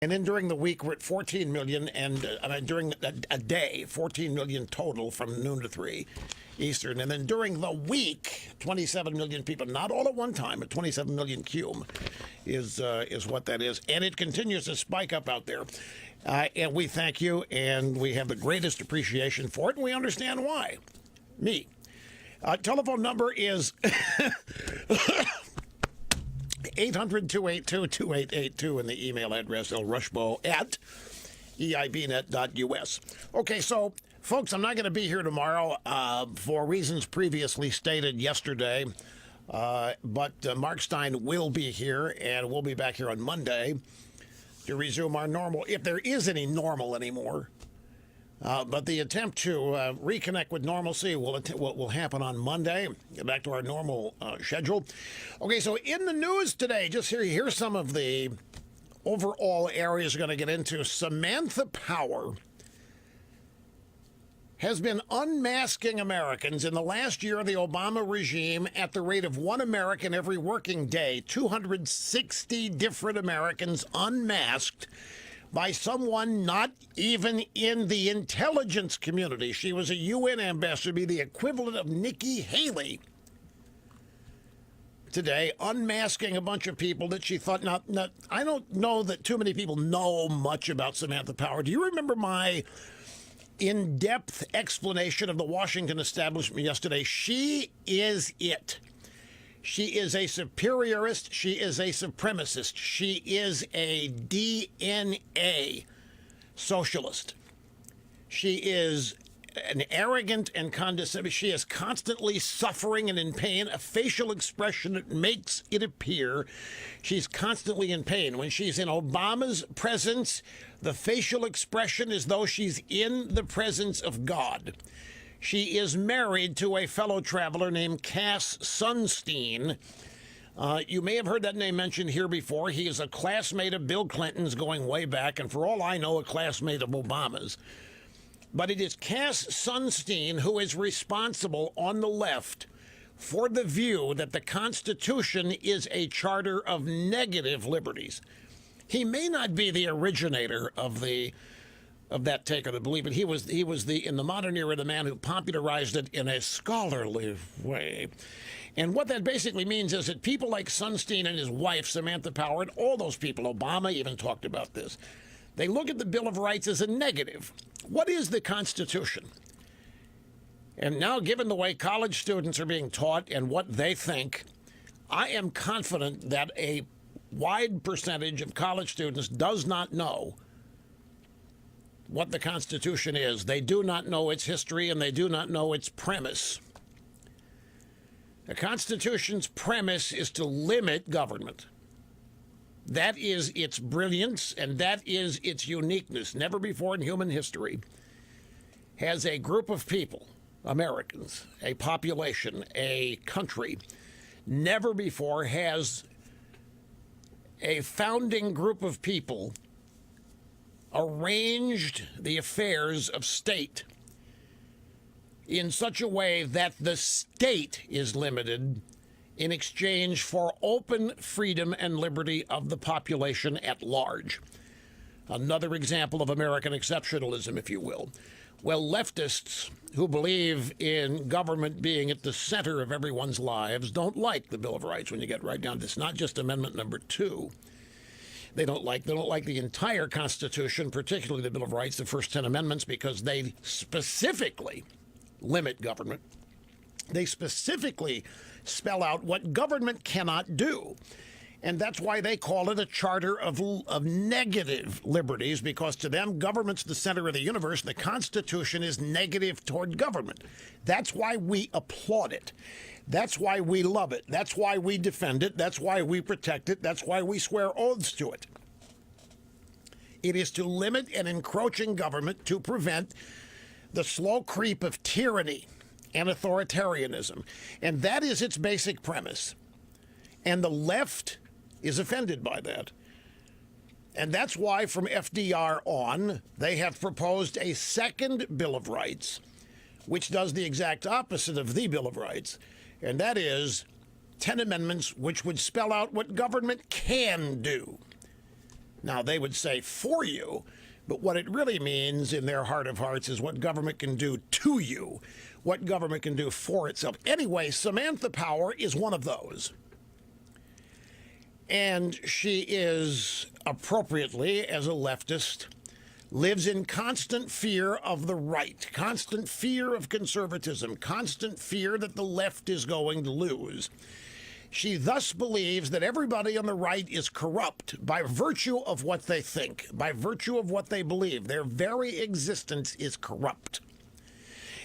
And then during the week, we're at 14 million, and during a day, 14 million total from noon to 3 Eastern. And then during the week, 27 million people, not all at one time, but 27 million cum is what that is. And it continues to spike up out there. And we thank you, and we have the greatest appreciation for it, and we understand why. Me. Telephone number is 800-282-2882, and the email address lrushbo@eibnet.us. Okay, so, folks, I'm not going to be here tomorrow for reasons previously stated yesterday, but Mark Stein will be here, and we'll be back here on Monday to resume our normal, if there is any normal anymore. But the attempt to reconnect with normalcy will happen on Monday. Get back to our normal schedule. Okay, so in the news today, just here's some of the overall areas we're going to get into. Samantha Power has been unmasking Americans in the last year of the Obama regime at the rate of one American every working day. 260 different Americans unmasked by someone not even in the intelligence community. She was a UN ambassador, be the equivalent of Nikki Haley. Today, unmasking a bunch of people that she thought not. I don't know that too many people know much about Samantha Power. Do you remember my in-depth explanation of the Washington establishment yesterday? She is it. She is a superiorist. She is a supremacist. She is a DNA socialist. She is an arrogant and condescending. She is constantly suffering and in pain, a facial expression that makes it appear she's constantly in pain. When she's in Obama's presence, the facial expression is though she's in the presence of God. She is married to a fellow traveler named Cass Sunstein. You may have heard that name mentioned here before. He is a classmate of Bill Clinton's going way back, and for all I know, a classmate of Obama's. But it is Cass Sunstein who is responsible on the left for the view that the Constitution is a charter of negative liberties. He may not be the originator of that take on the belief, but he was in the modern era the man who popularized it in a scholarly way. And what that basically means is that people like Sunstein and his wife Samantha Power, and all those people, Obama even talked about this, they look at the Bill of Rights as a negative. What is the Constitution? And now, given the way college students are being taught and what they think, I am confident that a wide percentage of college students does not know what the Constitution is. They do not know its history, and they do not know its premise. The Constitution's premise is to limit government. That is its brilliance, and that is its uniqueness. Never before in human history has a group of people, Americans, a population, a country, never before has a founding group of people arranged the affairs of state in such a way that the state is limited in exchange for open freedom and liberty of the population at large. Another example of American exceptionalism, if you will. Well, leftists who believe in government being at the center of everyone's lives don't like the Bill of Rights when you get right down to this. Not just Amendment number 2. They don't like the entire Constitution, particularly the Bill of Rights, the first 10 amendments, because they specifically limit government. They specifically spell out what government cannot do. And that's why they call it a charter of negative liberties, because to them, government's the center of the universe. The Constitution is negative toward government. That's why we applaud it. That's why we love it. That's why we defend it. That's why we protect it. That's why we swear oaths to it. It is to limit an encroaching government to prevent the slow creep of tyranny and authoritarianism. And that is its basic premise. And the left is offended by that. And that's why from FDR on, they have proposed a second Bill of Rights, which does the exact opposite of the Bill of Rights. And that is 10 amendments which would spell out what government can do. Now, they would say for you, but what it really means in their heart of hearts is what government can do to you, what government can do for itself. Anyway, Samantha Power is one of those. And she is, appropriately, as a leftist, lives in constant fear of the right, constant fear of conservatism, constant fear that the left is going to lose. She thus believes that everybody on the right is corrupt by virtue of what they think, by virtue of what they believe. Their very existence is corrupt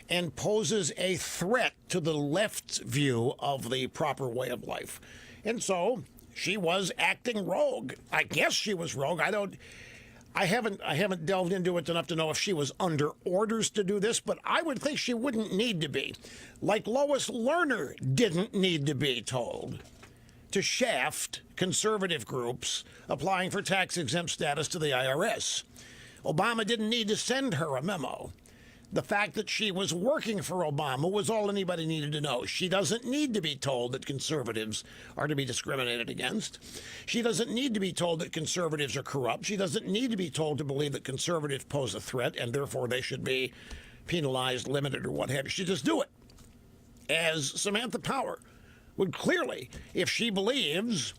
and poses a threat to the left's view of the proper way of life. And so she was acting rogue. I guess she was rogue. I haven't delved into it enough to know if she was under orders to do this, but I would think she wouldn't need to be. Like Lois Lerner didn't need to be told to shaft conservative groups applying for tax-exempt status to the IRS. Obama didn't need to send her a memo. The fact that she was working for Obama was all anybody needed to know. She doesn't need to be told that conservatives are to be discriminated against. She doesn't need to be told that conservatives are corrupt. She doesn't need to be told to believe that conservatives pose a threat and therefore they should be penalized, limited, or what have you. She just do it. As Samantha Power would clearly, if she believes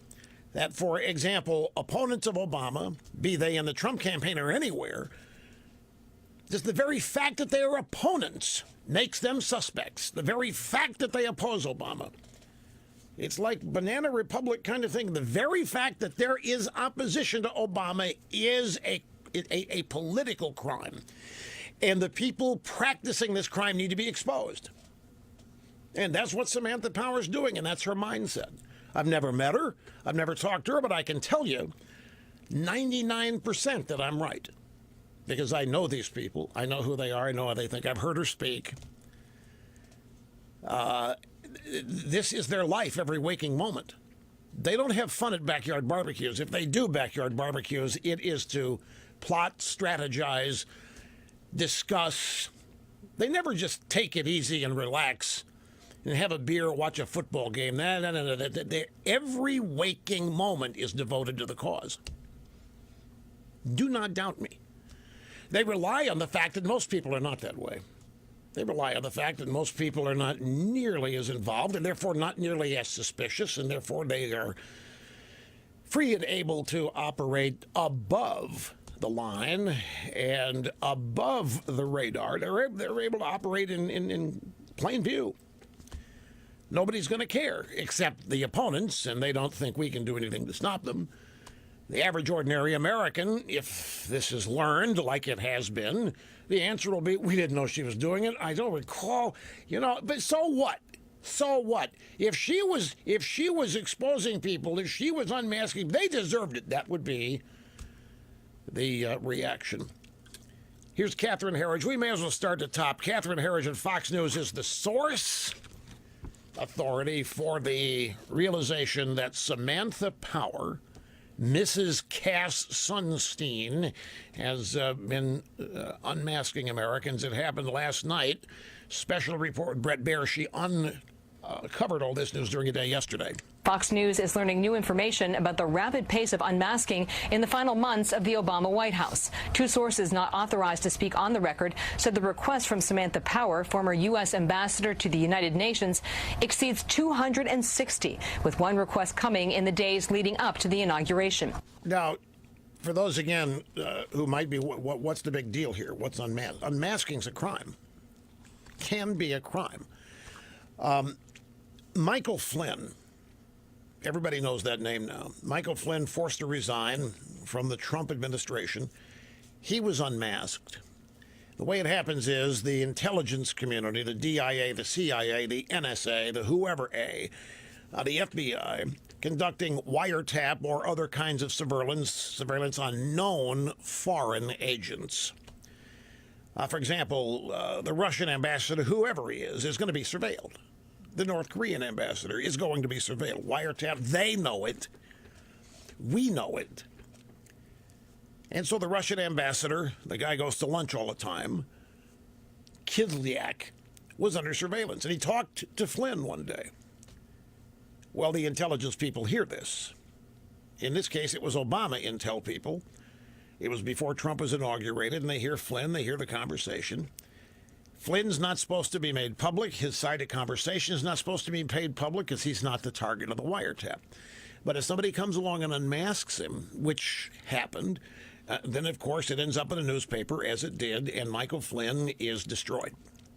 that, for example, opponents of Obama, be they in the Trump campaign or anywhere, just the very fact that they are opponents makes them suspects. The very fact that they oppose Obama. It's like Banana Republic kind of thing. The very fact that there is opposition to Obama is a political crime. And the people practicing this crime need to be exposed. And that's what Samantha Power is doing, and that's her mindset. I've never met her. I've never talked to her, but I can tell you 99% that I'm right. Because I know these people. I know who they are. I know how they think. I've heard her speak. This is their life every waking moment. They don't have fun at backyard barbecues. If they do backyard barbecues, it is to plot, strategize, discuss. They never just take it easy and relax and have a beer or watch a football game. No. Every waking moment is devoted to the cause. Do not doubt me. They rely on the fact that most people are not that way. They rely on the fact that most people are not nearly as involved and therefore not nearly as suspicious, and therefore they are free and able to operate above the line and above the radar. They're able to operate in plain view. Nobody's going to care except the opponents, and they don't think we can do anything to stop them. The average ordinary American, if this is learned like it has been, the answer will be, we didn't know she was doing it. I don't recall, but so what? So what? If she was exposing people, if she was unmasking, they deserved it. That would be the reaction. Here's Catherine Herridge. We may as well start at the top. Catherine Herridge at Fox News is the source authority for the realization that Samantha Power, Mrs. Cass Sunstein, has been unmasking Americans. It happened last night. Special report Brett Baer. She covered all this news during the day yesterday. Fox News is learning new information about the rapid pace of unmasking in the final months of the Obama White House. Two sources not authorized to speak on the record said the request from Samantha Power, former U.S. ambassador to the United Nations, exceeds 260, with one request coming in the days leading up to the inauguration. Now, for those, again, who might be, what's the big deal here? What's unmasked? Unmasking's a crime. Can be a crime. Michael Flynn, everybody knows that name now. Michael Flynn forced to resign from the Trump administration. He was unmasked. The way it happens is the intelligence community, the DIA, the CIA, the NSA, the whoever the FBI, conducting wiretap or other kinds of surveillance on known foreign agents. For example, the Russian ambassador, whoever he is going to be surveilled. The North Korean ambassador is going to be surveilled. Wiretap, they know it. We know it. And so the Russian ambassador, the guy goes to lunch all the time, Kislyak, was under surveillance. And he talked to Flynn one day. Well, the intelligence people hear this. In this case, it was Obama intel people. It was before Trump was inaugurated, and they hear Flynn, they hear the conversation. Flynn's not supposed to be made public. His side of conversation is not supposed to be made public because he's not the target of the wiretap. But if somebody comes along and unmasks him, which happened, then, of course, it ends up in a newspaper, as it did, and Michael Flynn is destroyed.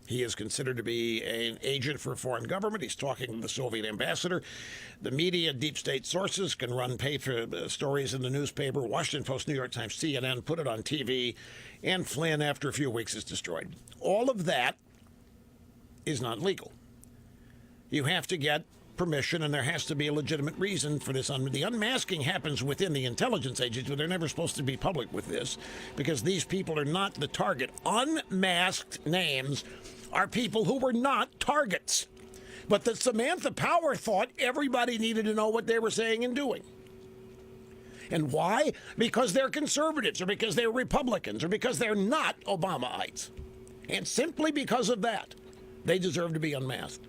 He is considered to be an agent for a foreign government. He's talking to the Soviet ambassador. The media, deep state sources can run paper stories in the newspaper, Washington Post, New York Times, CNN, put it on TV, and Flynn, after a few weeks, is destroyed. All of that is not legal. You have to get permission, and there has to be a legitimate reason for this. The unmasking happens within the intelligence agency, but they're never supposed to be public with this because these people are not the target. Unmasked names are people who were not targets. But the Samantha Power thought everybody needed to know what they were saying and doing. And why? Because they're conservatives, or because they're Republicans, or because they're not Obamaites. And simply because of that, they deserve to be unmasked.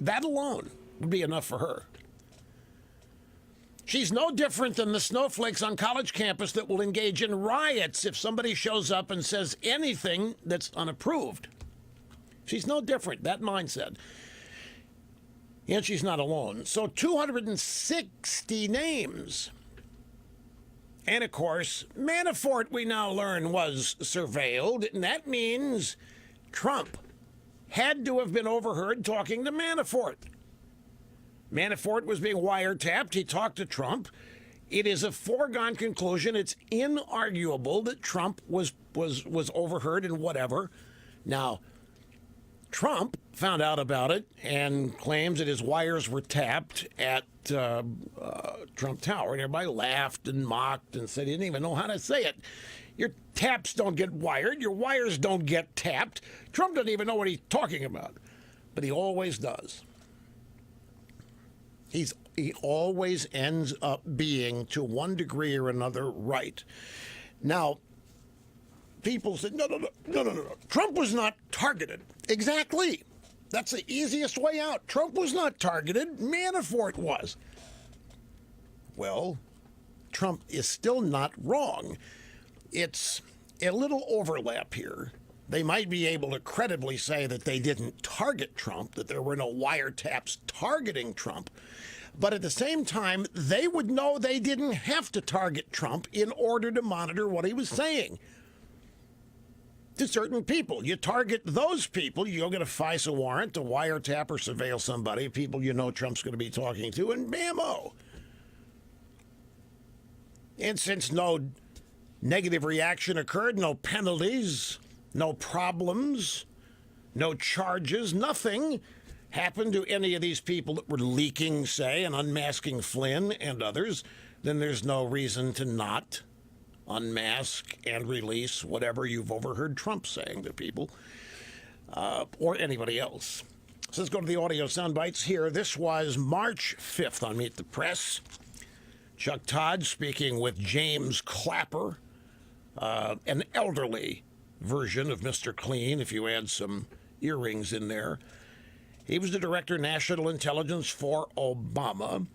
That alone would be enough for her. She's no different than the snowflakes on college campus that will engage in riots if somebody shows up and says anything that's unapproved. She's no different, that mindset. And she's not alone. So 260 names. And, of course, Manafort, we now learn, was surveilled, and that means Trump had to have been overheard talking to Manafort. Manafort was being wiretapped. He talked to Trump. It is a foregone conclusion. It's inarguable that Trump was overheard and whatever. Now, Trump found out about it and claims that his wires were tapped at Trump Tower. And everybody laughed and mocked and said he didn't even know how to say it. Your taps don't get wired. Your wires don't get tapped. Trump doesn't even know what he's talking about. But he always does. He always ends up being, to one degree or another, right. Now, people said, no. Trump was not targeted. Exactly. That's the easiest way out. Trump was not targeted. Manafort was. Well, Trump is still not wrong. It's a little overlap here. They might be able to credibly say that they didn't target Trump, that there were no wiretaps targeting Trump. But at the same time, they would know they didn't have to target Trump in order to monitor what he was saying. To certain people. You target those people, you'll get a FISA warrant to wiretap or surveil somebody, people you know Trump's going to be talking to, and bam-o. And since no negative reaction occurred, no penalties, no problems, no charges, nothing happened to any of these people that were leaking, say, and unmasking Flynn and others, then there's no reason to not unmask and release whatever you've overheard Trump saying to people or anybody else. So let's go to the audio sound bites here. This was March 5th on Meet the Press. Chuck Todd speaking with James Clapper, an elderly version of Mr. Clean, if you add some earrings in there. He was the Director of National Intelligence for Obama.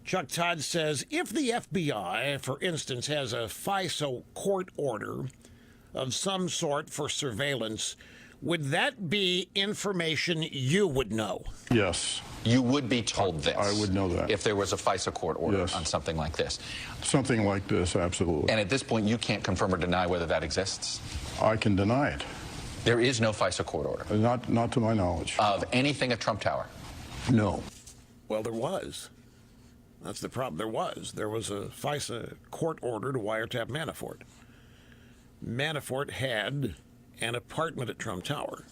Chuck Todd says, if the FBI, for instance, has a FISA court order of some sort for surveillance, would that be information you would know? Yes. You would be told this. I would know that. If there was a FISA court order Yes. on something like this. Something like this, absolutely. And at this point, you can't confirm or deny whether that exists? I can deny it. There is no FISA court order. Not to my knowledge. Of anything at Trump Tower? No. Well, there was. That's the problem. There was a FISA court order to wiretap Manafort. Manafort had an apartment at Trump Tower.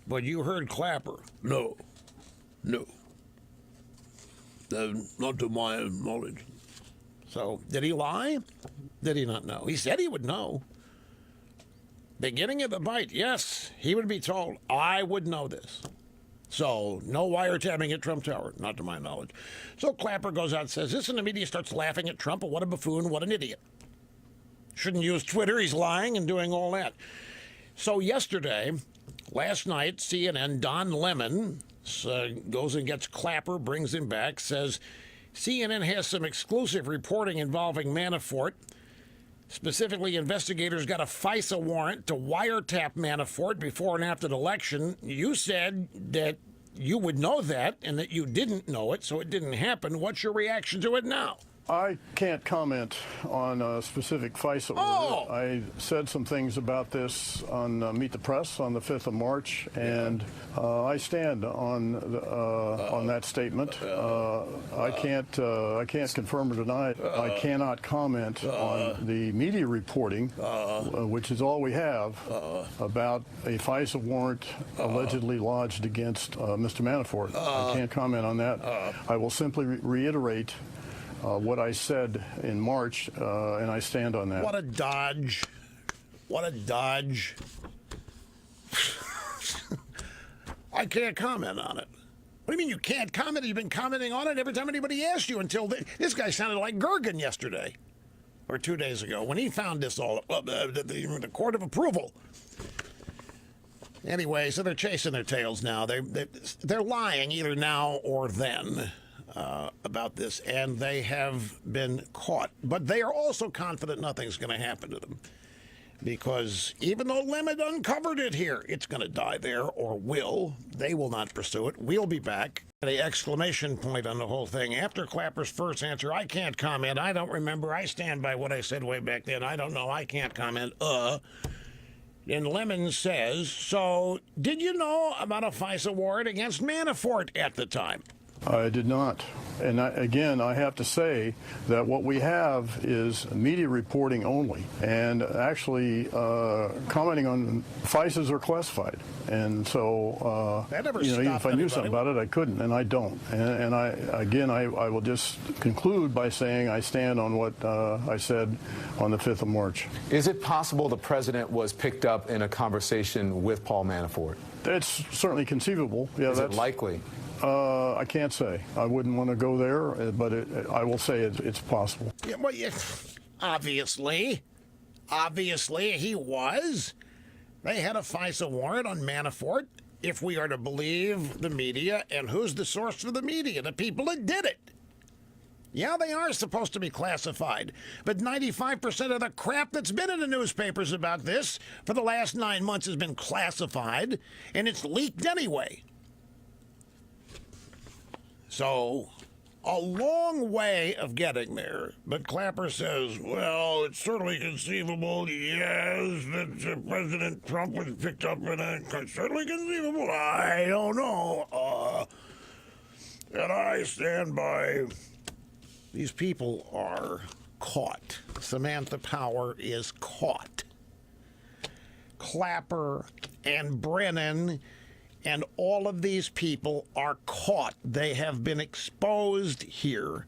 But you heard Clapper. No. Not to my knowledge. So, did he lie? Did he not know? He said he would know. Beginning of the bite, yes, he would be told, I would know this. So, no wiretapping at Trump Tower, not to my knowledge. So Clapper goes out and says this, and the media starts laughing at Trump. What a buffoon, what an idiot. Shouldn't use Twitter, he's lying and doing all that. So yesterday, last night, CNN, Don Lemon goes and gets Clapper, brings him back, says CNN has some exclusive reporting involving Manafort. Specifically, investigators got a FISA warrant to wiretap Manafort before and after the election. You said that you would know that and that you didn't know it, so it didn't happen. What's your reaction to it now? I can't comment on a specific FISA order. I said some things about this on Meet the Press on the 5th of March, and I stand on that statement. I can't confirm or deny it. I cannot comment on the media reporting, which is all we have, about a FISA warrant allegedly lodged against Mr. Manafort. I can't comment on that. I will simply reiterate what I said in March, and I stand on that. What a dodge. What a dodge. I can't comment on it. What do you mean you can't comment? You've been commenting on it every time anybody asked you until this guy sounded like Gergen yesterday or 2 days ago when he found this all the court of approval. Anyway, so they're chasing their tails now. They're lying either now or then. About this, and they have been caught. But they are also confident nothing's going to happen to them. Because even though Limbaugh uncovered it here, it's going to die there, or will. They will not pursue it. We'll be back. The exclamation point on the whole thing. After Clapper's first answer, I can't comment. I don't remember. I stand by what I said way back then. I don't know. I can't comment. And Lemon says, so did you know about a FISA warrant against Manafort at the time? I did not. And again, I have to say that what we have is media reporting only. And actually, commenting on FISAs are classified. And so, even if I knew something about it, I couldn't, and I don't. And I will just conclude by saying I stand on what I said on the 5th of March. Is it possible the president was picked up in a conversation with Paul Manafort? It's certainly conceivable. Yeah, Is it likely? I can't say. I wouldn't want to go there, but I will say it's possible. Yeah, well, obviously he was. They had a FISA warrant on Manafort, if we are to believe the media. And who's the source for the media? The people that did it. Yeah, they are supposed to be classified, but 95% of the crap that's been in the newspapers about this for the last 9 months has been classified, and it's leaked anyway. So, a long way of getting there. But Clapper says, well, it's certainly conceivable, yes, that President Trump was picked up in a... Certainly conceivable, I don't know. And I stand by... These people are caught. Samantha Power is caught. Clapper and Brennan... And all of these people are caught. They have been exposed here.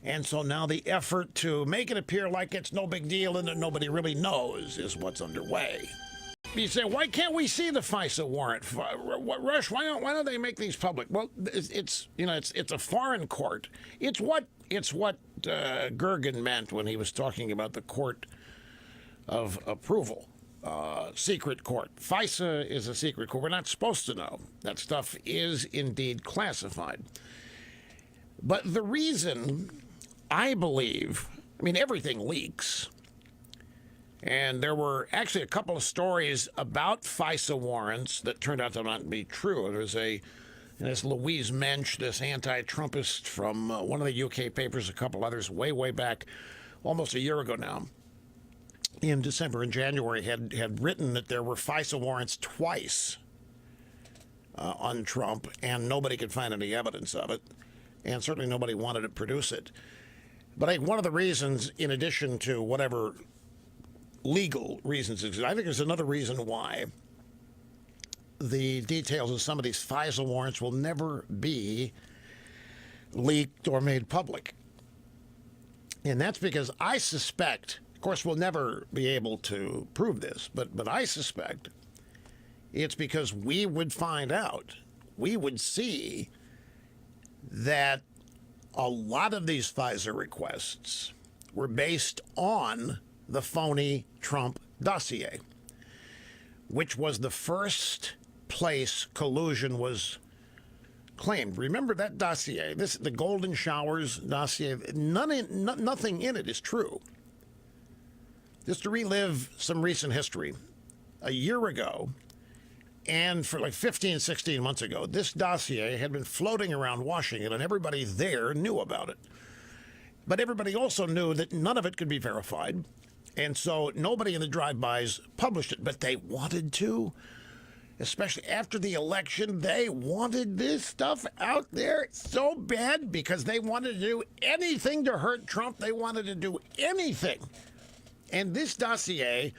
And so now the effort to make it appear like it's no big deal and that nobody really knows is what's underway. You say, why can't we see the FISA warrant? Rush, why don't they make these public? Well, it's a foreign court. It's what Gergen meant when he was talking about the court of approval. Secret court. FISA is a secret court. We're not supposed to know. That stuff is indeed classified. But the reason, I believe, everything leaks. And there were actually a couple of stories about FISA warrants that turned out to not be true. There was this Louise Mensch, this anti-Trumpist from one of the UK papers, a couple others way back, almost a year ago now. In December and January, had written that there were FISA warrants twice on Trump, and nobody could find any evidence of it, and certainly nobody wanted to produce it. But I think one of the reasons, in addition to whatever legal reasons exist, I think there's another reason why the details of some of these FISA warrants will never be leaked or made public. And that's because I suspect... Of course, we'll never be able to prove this, but I suspect it's because we would find out, we would see that a lot of these FISA requests were based on the phony Trump dossier, which was the first place collusion was claimed. Remember that dossier, the Golden Showers dossier, nothing in it is true. Just to relive some recent history, a year ago, and for like 15, 16 months ago, this dossier had been floating around Washington, and everybody there knew about it. But everybody also knew that none of it could be verified, and so nobody in the drive-bys published it, but they wanted to. Especially after the election, they wanted this stuff out there so bad because they wanted to do anything to hurt Trump. They wanted to do anything. And this dossier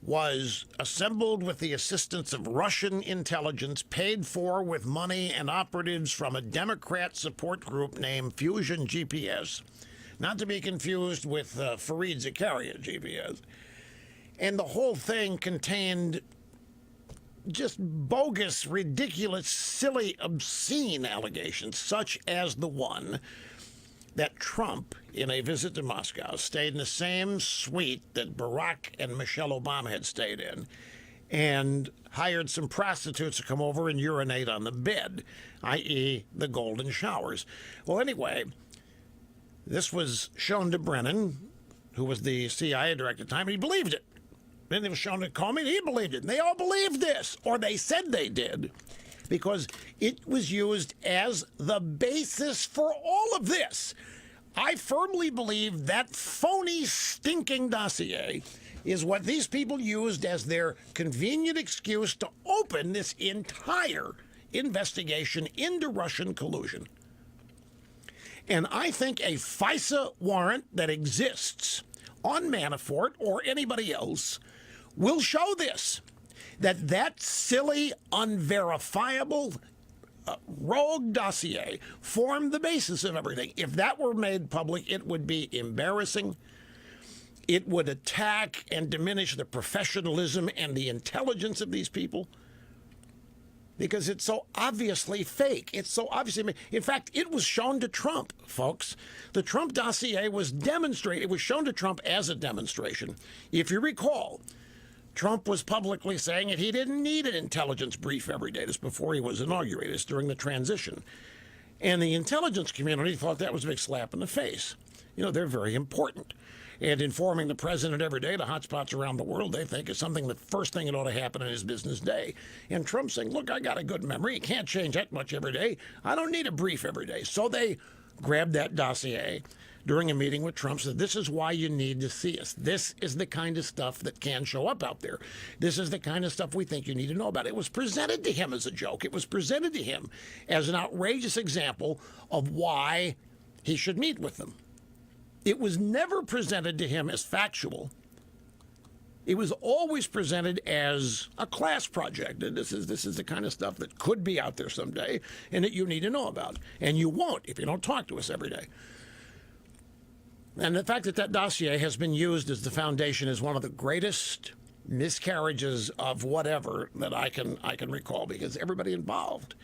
was assembled with the assistance of Russian intelligence, paid for with money and operatives from a Democrat support group named Fusion GPS, not to be confused with Fareed Zakaria GPS. And the whole thing contained just bogus, ridiculous, silly, obscene allegations, such as the one that Trump, in a visit to Moscow, stayed in the same suite that Barack and Michelle Obama had stayed in, and hired some prostitutes to come over and urinate on the bed, i.e. the Golden Showers. Well, anyway, this was shown to Brennan, who was the CIA director at the time, and he believed it. Then it was shown to Comey, and he believed it. And they all believed this, or they said they did, because it was used as the basis for all of this. I firmly believe that phony, stinking dossier is what these people used as their convenient excuse to open this entire investigation into Russian collusion. And I think a FISA warrant that exists on Manafort or anybody else will show this, that silly, unverifiable, rogue dossier formed the basis of everything. If that were made public, it would be embarrassing. It would attack and diminish the professionalism and the intelligence of these people, because it's so obviously fake. It's so obviously, in fact, it was shown to Trump, folks. The Trump dossier was demonstrated. It was shown to Trump as a demonstration. If you recall, Trump was publicly saying that he didn't need an intelligence brief every day. This before he was inaugurated. This during the transition. And the intelligence community thought that was a big slap in the face. You know, they're very important. And informing the president every day, the hotspots around the world, they think is something, the first thing that ought to happen in his business day. And Trump saying, look, I got a good memory. You can't change that much every day. I don't need a brief every day. So they grabbed that dossier during a meeting with Trump, said, this is why you need to see us. This is the kind of stuff that can show up out there. This is the kind of stuff we think you need to know about. It was presented to him as a joke. It was presented to him as an outrageous example of why he should meet with them. It was never presented to him as factual. It was always presented as a class project. And this is the kind of stuff that could be out there someday and that you need to know about. And you won't if you don't talk to us every day. And the fact that that dossier has been used as the foundation is one of the greatest miscarriages of whatever that I can recall, because everybody involved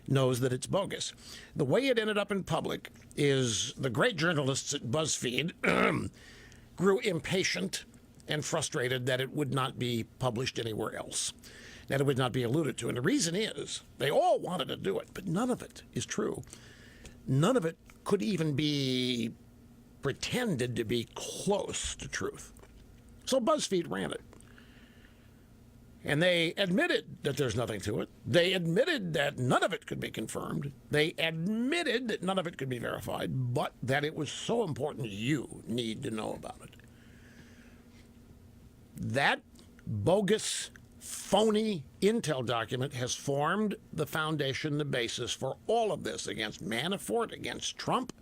knows that it's bogus. The way it ended up in public is the great journalists at BuzzFeed grew impatient and frustrated that it would not be published anywhere else, that it would not be alluded to. And the reason is they all wanted to do it, but none of it is true. None of it could even be pretended to be close to truth. So BuzzFeed ran it. And they admitted that there's nothing to it. They admitted that none of it could be confirmed. They admitted that none of it could be verified, but that it was so important you need to know about it. That bogus, phony intel document has formed the foundation, the basis for all of this against Manafort, against Trump.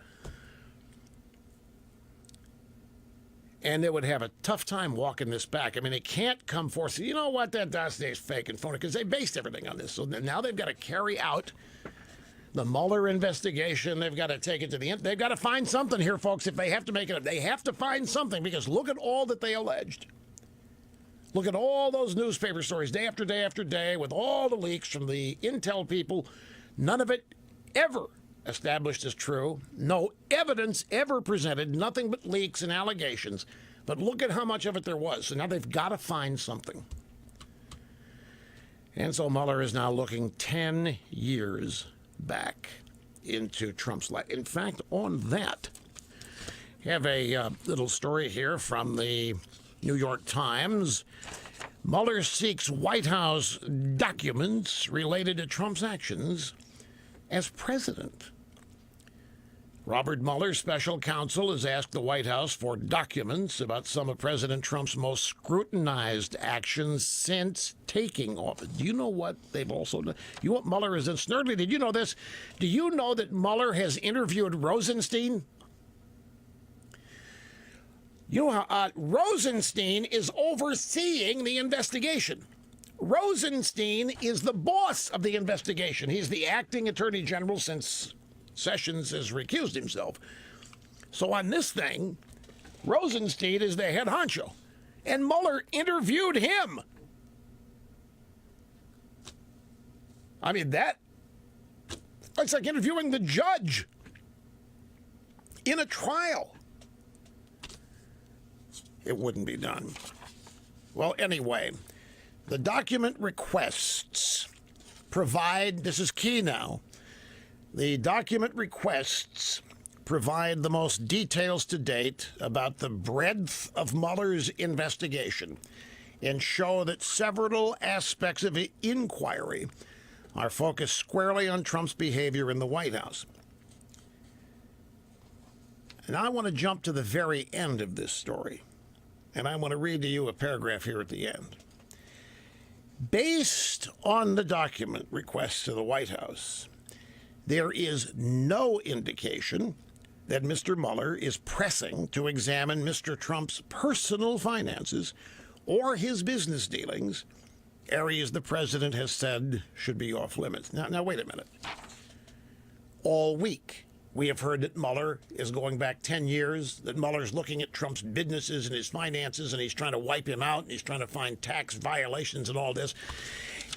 And they would have a tough time walking this back. I mean, they can't come forth and say, you know what, that dossier is fake and phony, because they based everything on this. So now they've got to carry out the Mueller investigation. They've got to take it to the end. They've got to find something here, folks, if they have to make it up. They have to find something, because look at all that they alleged. Look at all those newspaper stories day after day after day with all the leaks from the intel people. None of it ever established as true. No evidence ever presented, nothing but leaks and allegations. But look at how much of it there was. So now they've got to find something. And so Mueller is now looking 10 years back into Trump's life. In fact, on that, I have a little story here from the New York Times. Mueller seeks White House documents related to Trump's actions as president. Robert Mueller, special counsel, has asked the White House for documents about some of President Trump's most scrutinized actions since taking office. Do you know what they've also done? You know what Mueller has done? Snurdly, did you know this? Do you know that Mueller has interviewed Rosenstein? You know how Rosenstein is overseeing the investigation. Rosenstein is the boss of the investigation. He's the acting attorney general since Sessions has recused himself. So on this thing, Rosenstein is the head honcho. And Mueller interviewed him. I mean, it's like interviewing the judge in a trial. It wouldn't be done. Well, anyway, the document requests provide, this is key now, the document requests provide the most details to date about the breadth of Mueller's investigation and show that several aspects of the inquiry are focused squarely on Trump's behavior in the White House. And I want to jump to the very end of this story, and I want to read to you a paragraph here at the end. Based on the document requests to the White House, there is no indication that Mr. Mueller is pressing to examine Mr. Trump's personal finances or his business dealings, areas the president has said should be off limits. Now wait a minute. All week, we have heard that Mueller is going back 10 years, that Mueller's looking at Trump's businesses and his finances, and he's trying to wipe him out, and he's trying to find tax violations and all this.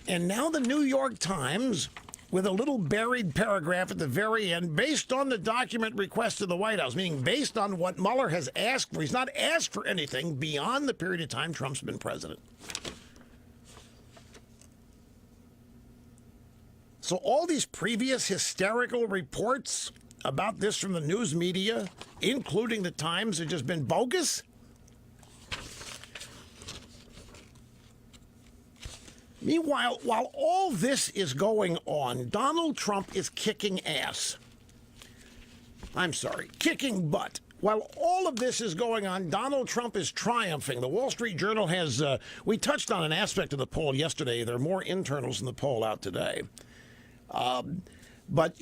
And now the New York Times, with a little buried paragraph at the very end, based on the document request of the White House, meaning based on what Mueller has asked for. He's not asked for anything beyond the period of time Trump's been president. So all these previous hysterical reports about this from the news media, including the Times, have just been bogus? Meanwhile, while all this is going on, Donald Trump is kicking ass. I'm sorry, kicking butt. While all of this is going on, Donald Trump is triumphing. The Wall Street Journal has, we touched on an aspect of the poll yesterday. There are more internals in the poll out today. But,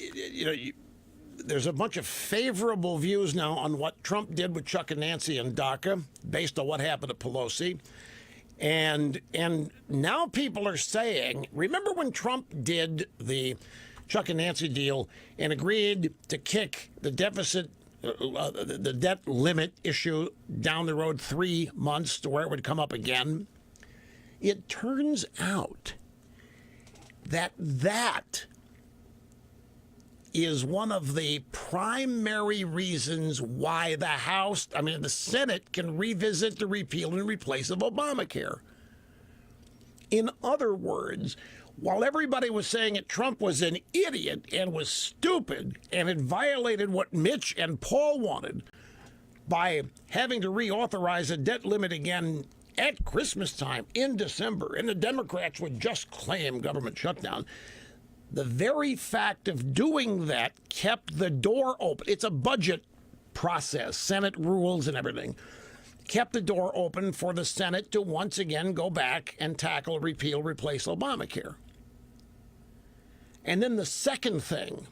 there's a bunch of favorable views now on what Trump did with Chuck and Nancy and DACA, based on what happened to Pelosi. And now people are saying, remember when Trump did the Chuck and Nancy deal and agreed to kick the deficit, the debt limit issue down the road 3 months to where it would come up again? It turns out that is one of the primary reasons why the Senate can revisit the repeal and replace of Obamacare. In other words, while everybody was saying that Trump was an idiot and was stupid and had violated what Mitch and Paul wanted by having to reauthorize a debt limit again at Christmas time in December, and the Democrats would just claim government shutdown, the very fact of doing that kept the door open. It's a budget process, Senate rules and everything. Kept the door open for the Senate to once again go back and tackle, repeal, replace Obamacare. And then the second thing,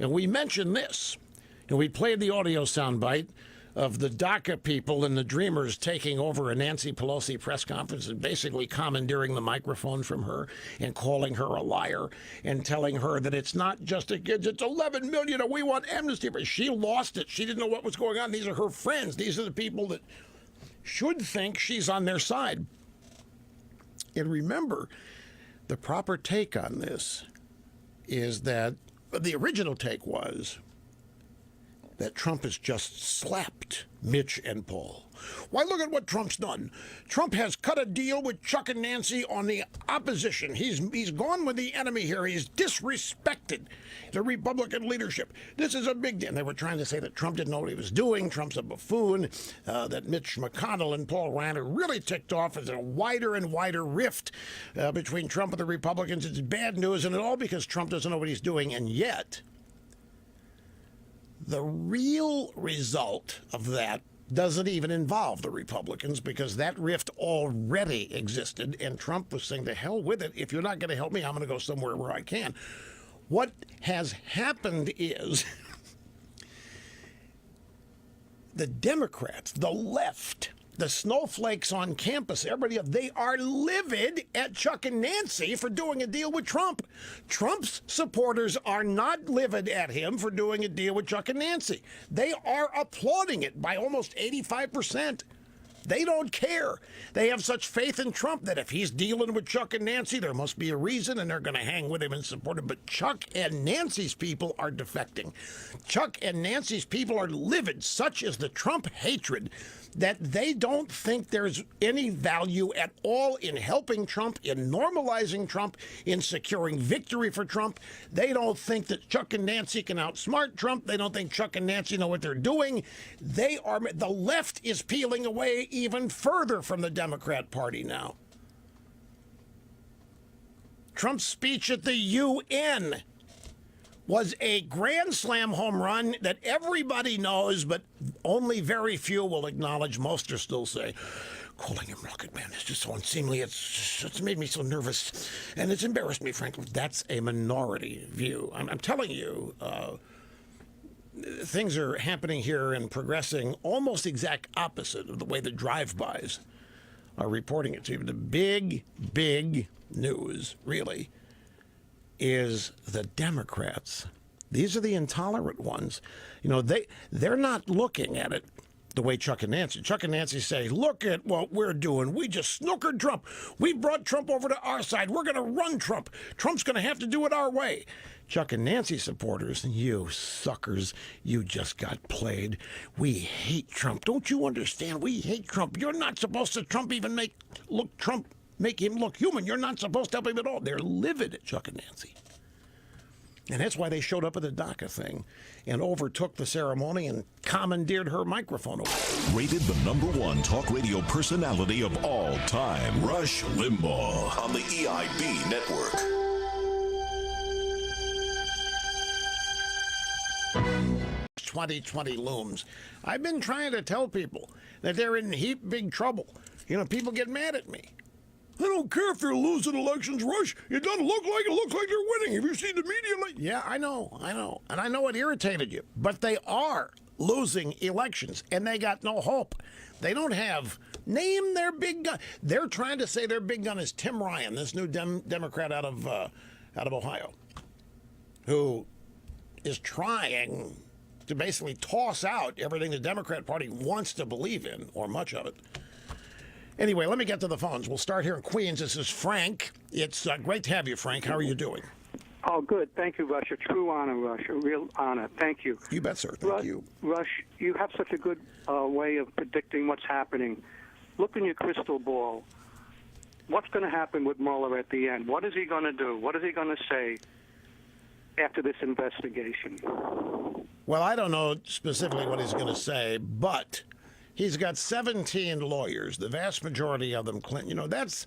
and we mentioned this, and we played the audio soundbite of the DACA people and the Dreamers taking over a Nancy Pelosi press conference and basically commandeering the microphone from her and calling her a liar and telling her that it's not just the kids, it's 11 million and we want amnesty. But she lost it. She didn't know what was going on. These are her friends. These are the people that should think she's on their side. And remember, the proper take on this is that the original take was that Trump has just slapped Mitch and Paul. Why, look at what Trump's done. Trump has cut a deal with Chuck and Nancy on the opposition. He's gone with the enemy here. He's disrespected the Republican leadership. This is a big deal. And they were trying to say that Trump didn't know what he was doing. Trump's a buffoon. That Mitch McConnell and Paul Ryan are really ticked off as a wider and wider rift between Trump and the Republicans. It's bad news, and it's all because Trump doesn't know what he's doing. And yet, the real result of that doesn't even involve the Republicans, because that rift already existed, and Trump was saying, to hell with it. If you're not going to help me, I'm going to go somewhere where I can. What has happened is the Democrats, the left, the snowflakes on campus, everybody else, they are livid at Chuck and Nancy for doing a deal with Trump. Trump's supporters are not livid at him for doing a deal with Chuck and Nancy. They are applauding it by almost 85%. They don't care. They have such faith in Trump that if he's dealing with Chuck and Nancy, there must be a reason, and they're going to hang with him and support him. But Chuck and Nancy's people are defecting. Chuck and Nancy's people are livid. Such is the Trump hatred that they don't think there's any value at all in helping Trump, in normalizing Trump, in securing victory for Trump. They don't think that Chuck and Nancy can outsmart Trump. They don't think Chuck and Nancy know what they're doing. The left is peeling away even further from the Democrat Party now. Trump's speech at the UN was a grand slam home run that everybody knows, but only very few will acknowledge. Most are still say, calling him Rocket Man is just so unseemly. It's made me so nervous, and it's embarrassed me, frankly. That's a minority view. I'm telling you, things are happening here and progressing almost exact opposite of the way the drive-bys are reporting it to you. The big news, really, is the Democrats. These are the intolerant ones. You know, they're not looking at it the way Chuck and Nancy. Chuck and Nancy say, look at what we're doing. We just snookered Trump. We brought Trump over to our side. We're going to run Trump. Trump's going to have to do it our way. Chuck and Nancy supporters, you suckers, you just got played. We hate Trump. Don't you understand? We hate Trump. You're not supposed to make him look human. You're not supposed to help him at all. They're livid at Chuck and Nancy. And that's why they showed up at the DACA thing and overtook the ceremony and commandeered her microphone away. Rated the #1 talk radio personality of all time, Rush Limbaugh, on the EIB network. 2020 looms. I've been trying to tell people that they're in big trouble. You know, people get mad at me. I don't care if they're losing elections, Rush. It doesn't look like it. Looks like they're winning. Have you seen the media? Yeah, I know. And I know it irritated you. But they are losing elections, and they got no hope. They don't have... Name their big gun. They're trying to say their big gun is Tim Ryan, this new Democrat out of Ohio, who is trying to basically toss out everything the Democrat Party wants to believe in, or much of it. Anyway, let me get to the phones. We'll start here in Queens. This is Frank. It's great to have you, Frank. How are you doing? Oh, good. Thank you, Rush. A true honor, Rush. A real honor. Thank you. You bet, sir. Thank you. Rush, you have such a good way of predicting what's happening. Look in your crystal ball. What's going to happen with Mueller at the end? What is he going to do? What is he going to say after this investigation? Well, I don't know specifically what he's going to say, but he's got 17 lawyers, the vast majority of them Clinton. You know, that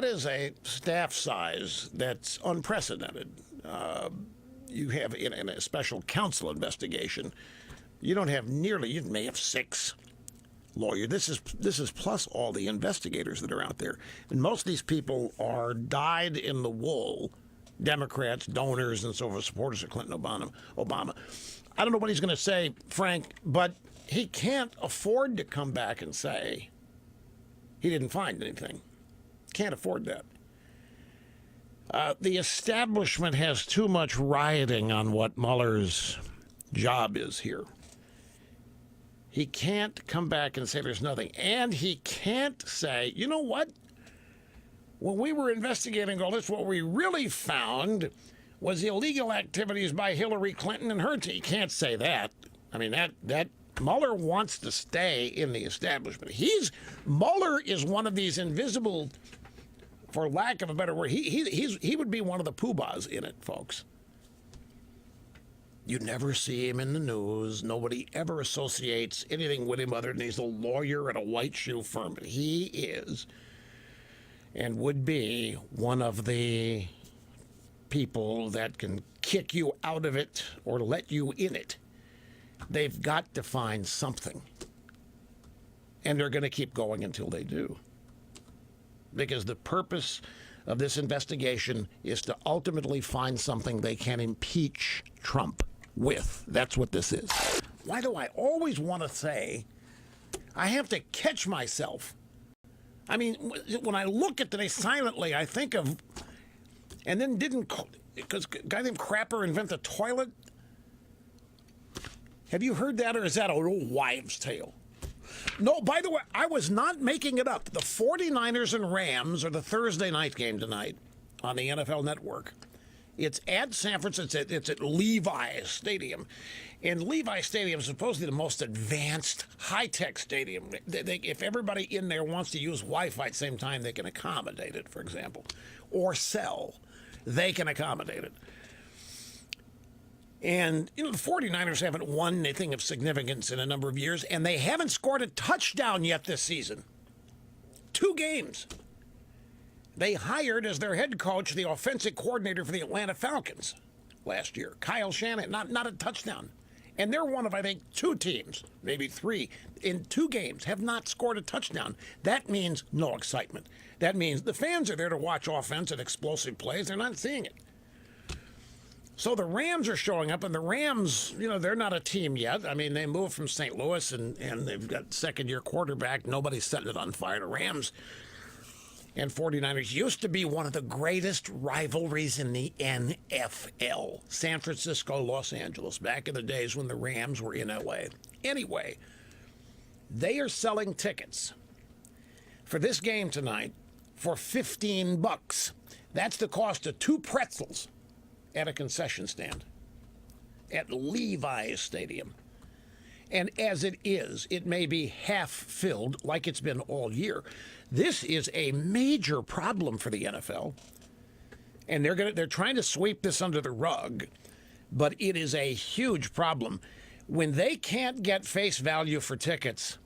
is a staff size that's unprecedented. You have in a special counsel investigation, you don't have nearly, you may have 6 lawyers. This is plus all the investigators that are out there. And most of these people are dyed in the wool Democrats, donors, and so forth, supporters of Clinton, Obama. I don't know what he's going to say, Frank, but he can't afford to come back and say he didn't find anything. Can't afford that. The establishment has too much rioting on what Mueller's job is here. He can't come back and say there's nothing. And he can't say, you know what? When we were investigating all this, what we really found was illegal activities by Hillary Clinton and her team. You can't say that. I mean, that Mueller wants to stay in the establishment. Mueller is one of these invisible, for lack of a better word, he would be one of the poobahs in it, folks. You never see him in the news. Nobody ever associates anything with him other than he's a lawyer at a white shoe firm. But he is and would be one of the people that can kick you out of it or let you in it. They've got to find something. And they're going to keep going until they do. Because the purpose of this investigation is to ultimately find something they can impeach Trump with. That's what this is. Why do I always want to say, I have to catch myself? I mean, when I look at today silently, I think of, and then because a guy named Crapper invent the toilet? Have you heard that, or is that an old wives' tale? No, by the way, I was not making it up. The 49ers and Rams are the Thursday night game tonight on the NFL Network. It's at San Francisco. It's at Levi Stadium. And Levi Stadium is supposedly the most advanced, high-tech stadium. If everybody in there wants to use Wi-Fi at the same time, they can accommodate it, for example. Or cell. They can accommodate it. And, the 49ers haven't won anything of significance in a number of years, and they haven't scored a touchdown yet this season. 2 games. They hired as their head coach the offensive coordinator for the Atlanta Falcons last year, Kyle Shanahan, not a touchdown. And they're one of, I think, 2 teams, maybe 3, in 2 games have not scored a touchdown. That means no excitement. That means the fans are there to watch offense and explosive plays. They're not seeing it. So the Rams are showing up, and the Rams, they're not a team yet. I mean, they moved from St. Louis, and they've got second-year quarterback. Nobody's setting it on fire. The Rams and 49ers used to be one of the greatest rivalries in the NFL. San Francisco, Los Angeles, back in the days when the Rams were in L.A. Anyway, they are selling tickets for this game tonight for $15. That's the cost of 2 pretzels at a concession stand at Levi's Stadium. And as it is, it may be half filled like it's been all year. This is a major problem for the NFL. And they're trying to sweep this under the rug, but it is a huge problem. When they can't get face value for tickets,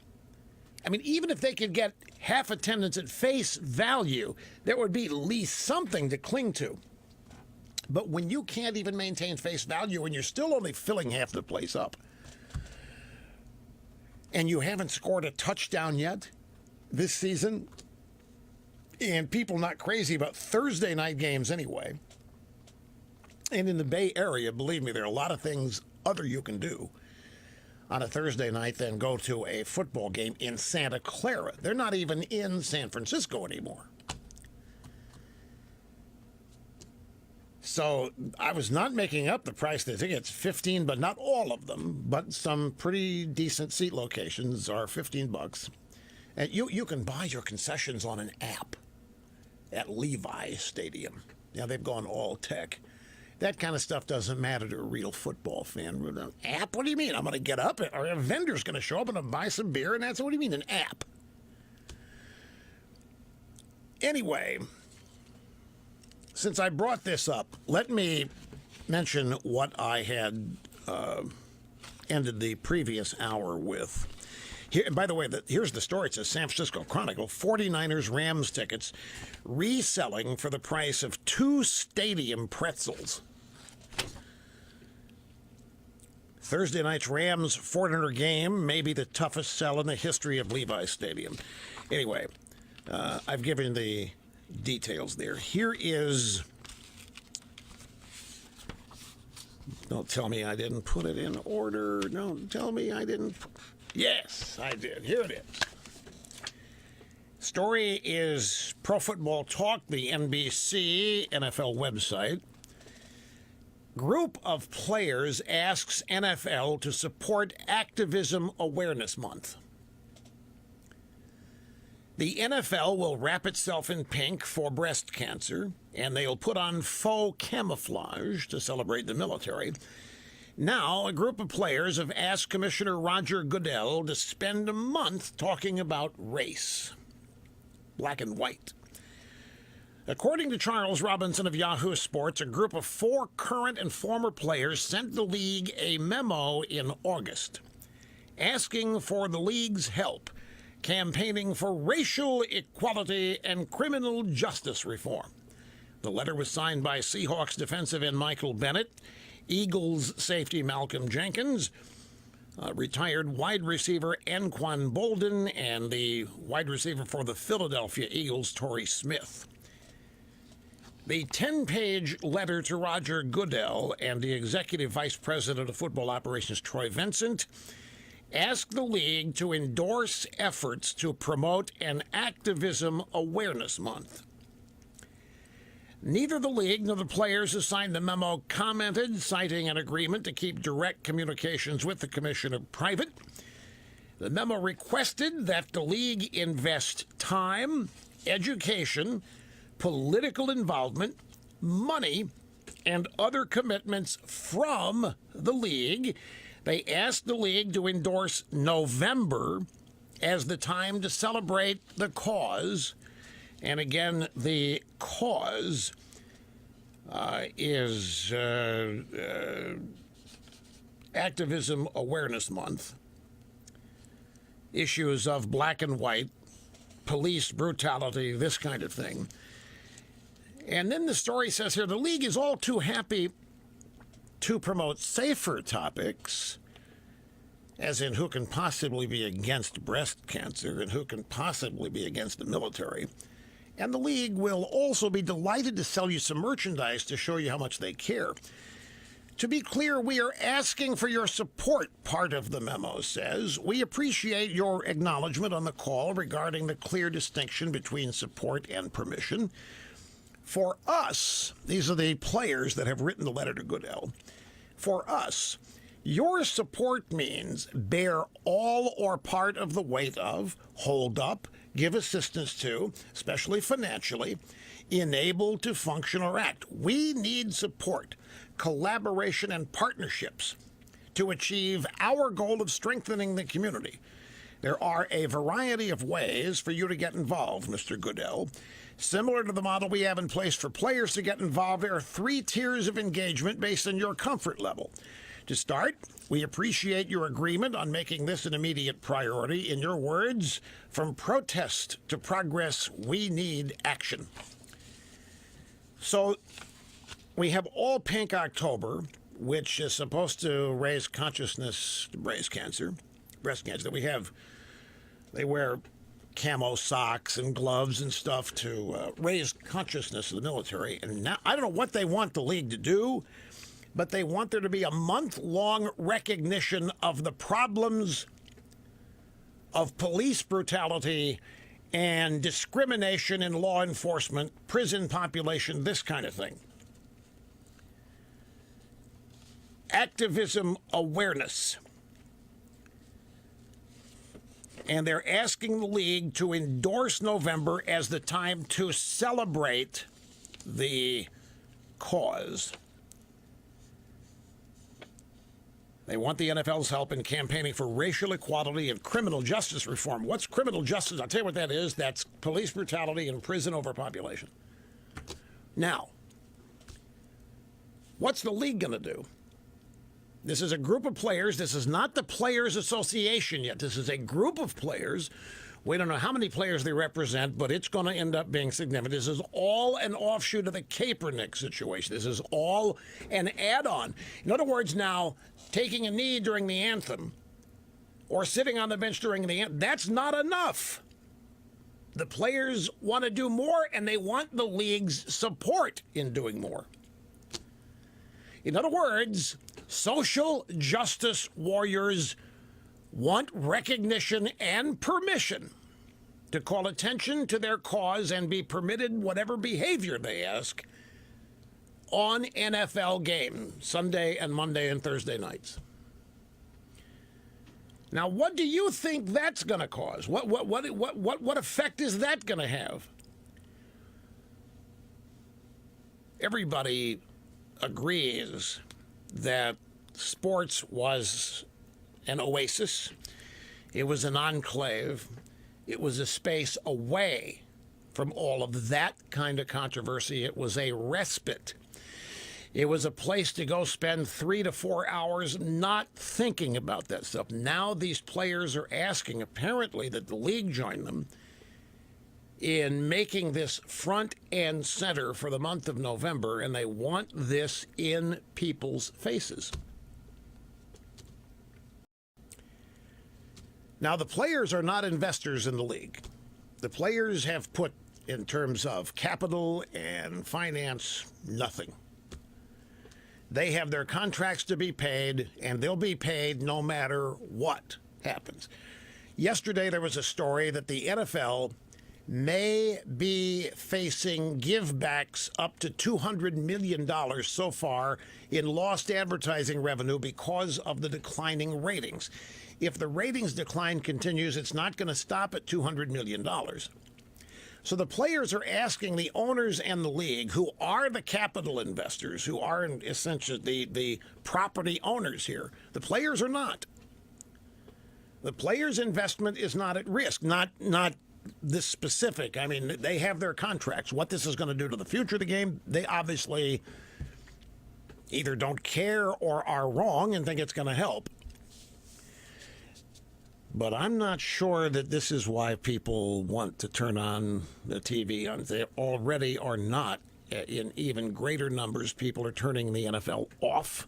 I mean, even if they could get half attendance at face value, there would be at least something to cling to. But when you can't even maintain face value and you're still only filling half the place up, and you haven't scored a touchdown yet this season, and people not crazy about Thursday night games anyway, and in the Bay Area, believe me, there are a lot of things other you can do on a Thursday night than go to a football game in Santa Clara. They're not even in San Francisco anymore. So I was not making up the price of the tickets, 15, but not all of them, but some pretty decent seat locations are $15. And you can buy your concessions on an app at Levi Stadium. Now they've gone all tech. That kind of stuff doesn't matter to a real football fan. An app? What do you mean? I'm going to get up, or a vendor's going to show up and buy some beer, and that's what do you mean, an app? Anyway, since I brought this up, let me mention what I had ended the previous hour with. Here, by the way, here's the story. It says San Francisco Chronicle, 49ers Rams tickets reselling for the price of 2 stadium pretzels. Thursday night's Rams 400 game may be the toughest sell in the history of Levi Stadium. Anyway, I've given the details there. Here is, don't tell me I didn't put it in order. Don't tell me I didn't. Yes, I did. Here it is. Story is Pro Football Talk, the NBC NFL website. Group of players asks NFL to support Activism Awareness Month. The NFL will wrap itself in pink for breast cancer, and they'll put on faux camouflage to celebrate the military. Now, a group of players have asked Commissioner Roger Goodell to spend a month talking about race, black and white. According to Charles Robinson of Yahoo Sports, a group of 4 current and former players sent the league a memo in August asking for the league's help campaigning for racial equality and criminal justice reform. The letter was signed by Seahawks defensive end Michael Bennett, Eagles safety Malcolm Jenkins, retired wide receiver Anquan Bolden, and the wide receiver for the Philadelphia Eagles, Torrey Smith. The 10-page letter to Roger Goodell and the executive vice president of football operations, Troy Vincent, asked the league to endorse efforts to promote an Activism Awareness Month. Neither the league nor the players who signed the memo commented, citing an agreement to keep direct communications with the commissioner private. The memo requested that the league invest time, education, political involvement, money, and other commitments from the league. They asked the league to endorse November as the time to celebrate the cause. And again, the cause is Activism Awareness Month. Issues of black and white, police brutality, this kind of thing. And then the story says here, the league is all too happy to promote safer topics, as in who can possibly be against breast cancer and who can possibly be against the military. And the league will also be delighted to sell you some merchandise to show you how much they care. To be clear, we are asking for your support, part of the memo says. We appreciate your acknowledgement on the call regarding the clear distinction between support and permission. For us, these are the players that have written the letter to Goodell. For us, your support means bear all or part of the weight of, hold up, give assistance to, especially financially, enable to function or act. We need support, collaboration, and partnerships to achieve our goal of strengthening the community. There are a variety of ways for you to get involved, Mr. Goodell. Similar to the model we have in place for players to get involved, there are 3 tiers of engagement based on your comfort level. To start, we appreciate your agreement on making this an immediate priority. In your words, from protest to progress, we need action. So we have All Pink October, which is supposed to raise consciousness to breast cancer. They wear camo socks and gloves and stuff to raise consciousness of the military. And now I don't know what they want the league to do, but they want there to be a month-long recognition of the problems of police brutality and discrimination in law enforcement, prison population, this kind of thing. Activism awareness. And they're asking the league to endorse November as the time to celebrate the cause. They want the NFL's help in campaigning for racial equality and criminal justice reform. What's criminal justice? I'll tell you what that is. That's police brutality and prison overpopulation. Now, what's the league going to do? This is a group of players. This is not the Players Association yet. This is a group of players. We don't know how many players they represent, but it's going to end up being significant. This is all an offshoot of the Kaepernick situation. This is all an add-on. In other words, now, taking a knee during the anthem or sitting on the bench during the anthem, that's not enough. The players want to do more, and they want the league's support in doing more. In other words, social justice warriors want recognition and permission to call attention to their cause and be permitted whatever behavior they ask on NFL games, Sunday and Monday and Thursday nights. Now, what do you think that's going to cause? What effect is that going to have? Everybody agrees that sports was an oasis. It was an enclave. It was a space away from all of that kind of controversy. It was a respite. It was a place to go spend 3 to 4 hours not thinking about that stuff. Now these players are asking, apparently, that the league join them in making this front and center for the month of November, and they want this in people's faces. Now, the players are not investors in the league. The players have put, in terms of capital and finance, nothing. They have their contracts to be paid, and they'll be paid no matter what happens. Yesterday, there was a story that the NFL may be facing givebacks up to $200 million so far in lost advertising revenue because of the declining ratings. If the ratings decline continues, it's not going to stop at $200 million. So the players are asking the owners and the league, who are the capital investors, who are essentially the property owners here. The players are not. The players' investment is not at risk, not this specific. I mean, they have their contracts. What this is going to do to the future of the game, they obviously either don't care or are wrong and think it's going to help. But I'm not sure that this is why people want to turn on the TV. They already are not. In even greater numbers, people are turning the NFL off.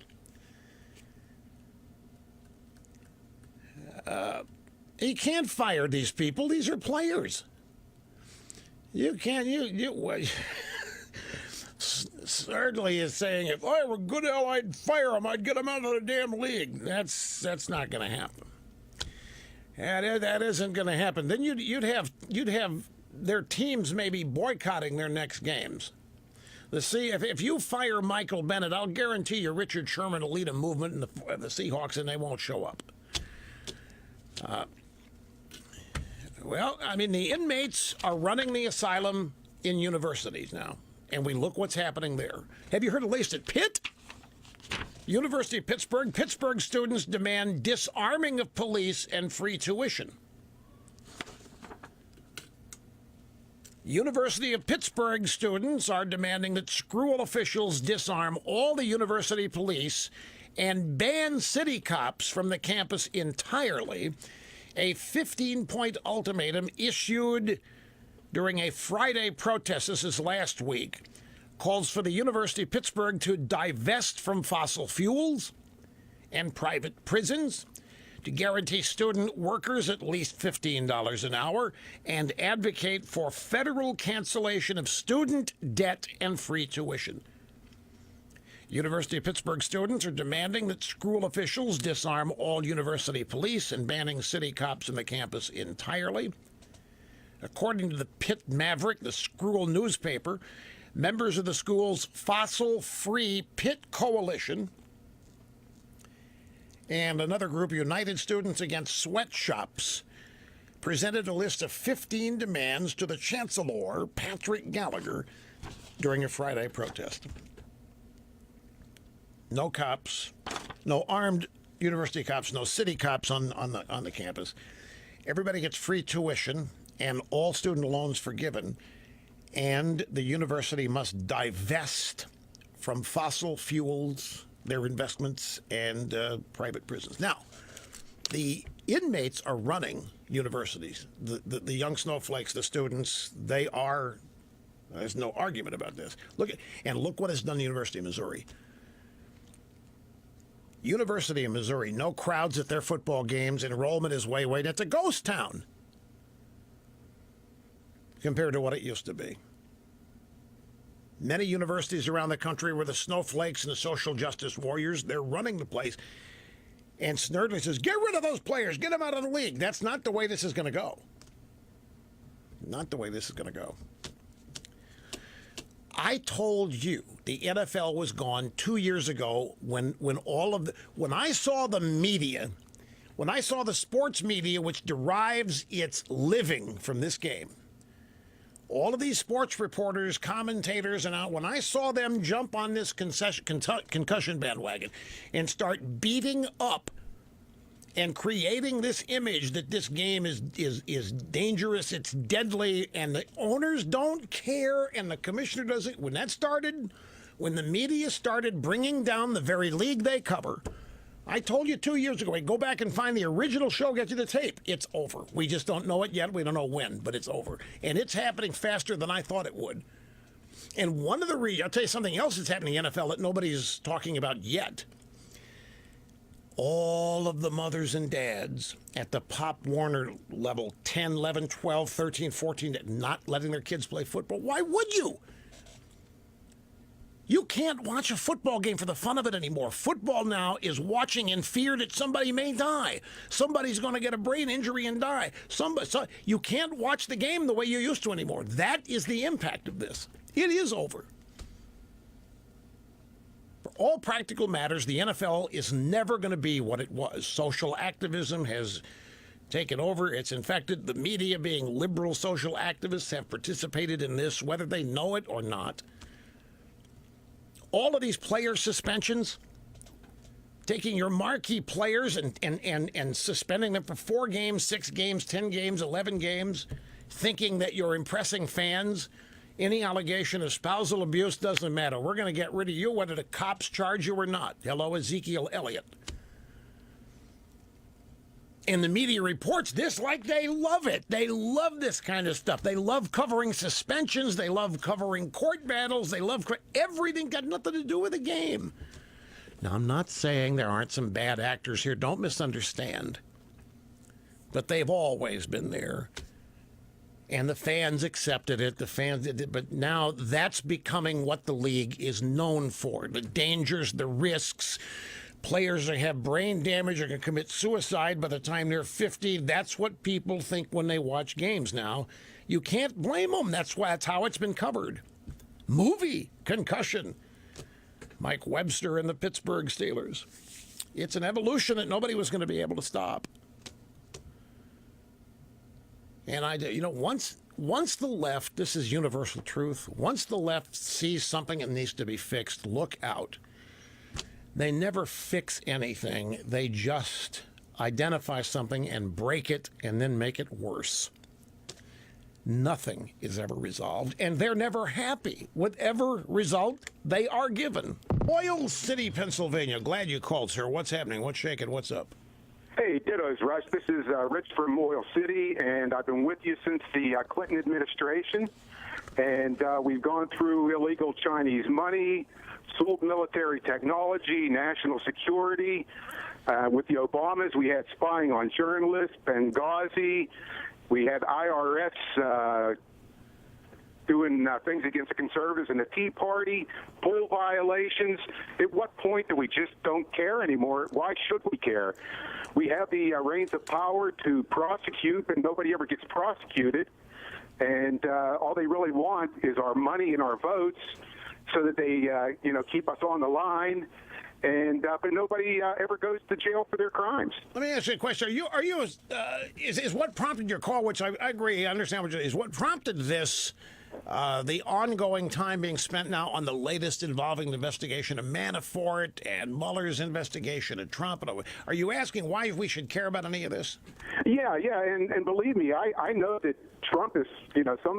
You can't fire these people. These are players. You can't. Certainly is saying, if I were Goodell, I'd fire him. I'd get him out of the damn league. That's not going to happen. That isn't going to happen. Then you'd have their teams maybe boycotting their next games. See, if you fire Michael Bennett, I'll guarantee you Richard Sherman will lead a movement in the Seahawks, and they won't show up. Well, I mean, the inmates are running the asylum in universities now, and we look what's happening there. Have you heard of latest at Pitt? University of Pittsburgh. Pittsburgh students demand disarming of police and free tuition. University of Pittsburgh students are demanding that school officials disarm all the university police and ban city cops from the campus entirely. A 15-point ultimatum issued during a Friday protest, this is last week, calls for the University of Pittsburgh to divest from fossil fuels and private prisons, to guarantee student workers at least $15 an hour, and advocate for federal cancellation of student debt and free tuition. University of Pittsburgh students are demanding that school officials disarm all university police and banning city cops in the campus entirely. According to the Pitt Maverick, the school newspaper, members of the school's fossil-free Pitt Coalition and another group, United Students Against Sweatshops, presented a list of 15 demands to the Chancellor, Patrick Gallagher, during a Friday protest. No cops, no armed university cops, no city cops on the campus. Everybody gets free tuition and all student loans forgiven. And the university must divest from fossil fuels, their investments, and private prisons. Now, the inmates are running universities. The young snowflakes, the students, they are. There's no argument about this. Look what has done the University of Missouri. University of Missouri, no crowds at their football games. Enrollment is way. It's a ghost town compared to what it used to be. Many universities around the country were the snowflakes and the social justice warriors. They're running the place. And Snerdley says, get rid of those players. Get them out of the league. That's not the way this is going to go. Not the way this is going to go. I told you the NFL was gone 2 years ago when I saw the media When I saw the sports media, which derives its living from this game, all of these sports reporters, commentators, and when I saw them jump on this concussion bandwagon and start beating up and creating this image that this game is dangerous, it's deadly, and the owners don't care, and the commissioner doesn't. When that started, when the media started bringing down the very league they cover, I told you 2 years ago, go back and find the original show, get you the tape. It's over. We just don't know it yet. We don't know when, but it's over. And it's happening faster than I thought it would. And one of the reasons, I'll tell you something else that's happening in the NFL that nobody's talking about yet. All of the mothers and dads at the Pop Warner level, 10, 11, 12, 13, 14, not letting their kids play football. Why would you? You can't watch a football game for the fun of it anymore. Football now is watching in fear that somebody may die. Somebody's going to get a brain injury and die. So you can't watch the game the way you used to anymore. That is the impact of this. It is over. For all practical matters, the NFL is never going to be what it was. Social activism has taken over. It's infected. The media, being liberal social activists, have participated in this, whether they know it or not. All of these player suspensions, taking your marquee players and suspending them for 4 games, 6 games, 10 games, 11 games, thinking that you're impressing fans. Any allegation of spousal abuse doesn't matter. We're going to get rid of you whether the cops charge you or not. Hello, Ezekiel Elliott. And the media reports this like they love it. They love this kind of stuff. They love covering suspensions. They love covering court battles. They love everything got nothing to do with the game. Now, I'm not saying there aren't some bad actors here. Don't misunderstand. But they've always been there. And the fans accepted it. The fans did it. But now that's becoming what the league is known for. The dangers, the risks. Players that have brain damage or can commit suicide by the time they're 50. That's what people think when they watch games now. You can't blame them. That's how it's been covered. Movie, concussion. Mike Webster and the Pittsburgh Steelers. It's an evolution that nobody was going to be able to stop. And once the left, this is universal truth, once the left sees something that needs to be fixed, look out. They never fix anything. They just identify something and break it and then make it worse. Nothing is ever resolved, and they're never happy. Whatever result they are given. Oil City, Pennsylvania. Glad you called, sir. What's happening? What's shaking? What's up? Hey, dittos, Rush. This is Rich from Oil City, and I've been with you since the Clinton administration. And we've gone through illegal Chinese money, sold military technology, national security. With the Obamas, we had spying on journalists, Benghazi. We had IRS doing things against the conservatives and the Tea Party, poll violations. At what point do we just don't care anymore? Why should we care? We have the reins of power to prosecute, but nobody ever gets prosecuted. And all they really want is our money and our votes so that they, keep us on the line. And but nobody ever goes to jail for their crimes. Let me ask you a question. Is what prompted your call, which I agree, I understand what is what prompted this, the ongoing time being spent now on the latest involving the investigation of Manafort and Mueller's investigation of Trump? Are you asking why we should care about any of this? Yeah, and believe me, I know that Trump is,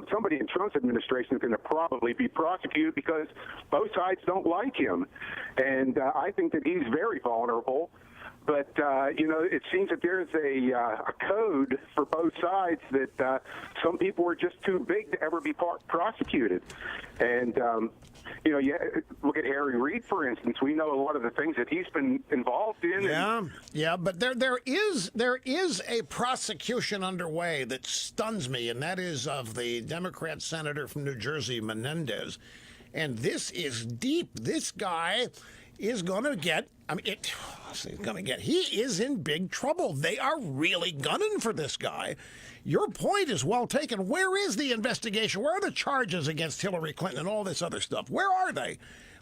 somebody in Trump's administration is going to probably be prosecuted because both sides don't like him. And I think that he's very vulnerable. But, it seems that there's a code for both sides that some people are just too big to ever be prosecuted. And, look at Harry Reid, for instance. We know a lot of the things that he's been involved in. Yeah, but there is a prosecution underway that stuns me, and that is of the Democrat senator from New Jersey, Menendez. And this is deep. This guy is going to get, he is in big trouble. They are really gunning for this guy. Your point is well taken. Where is the investigation? Where are the charges against Hillary Clinton and all this other stuff? Where are they?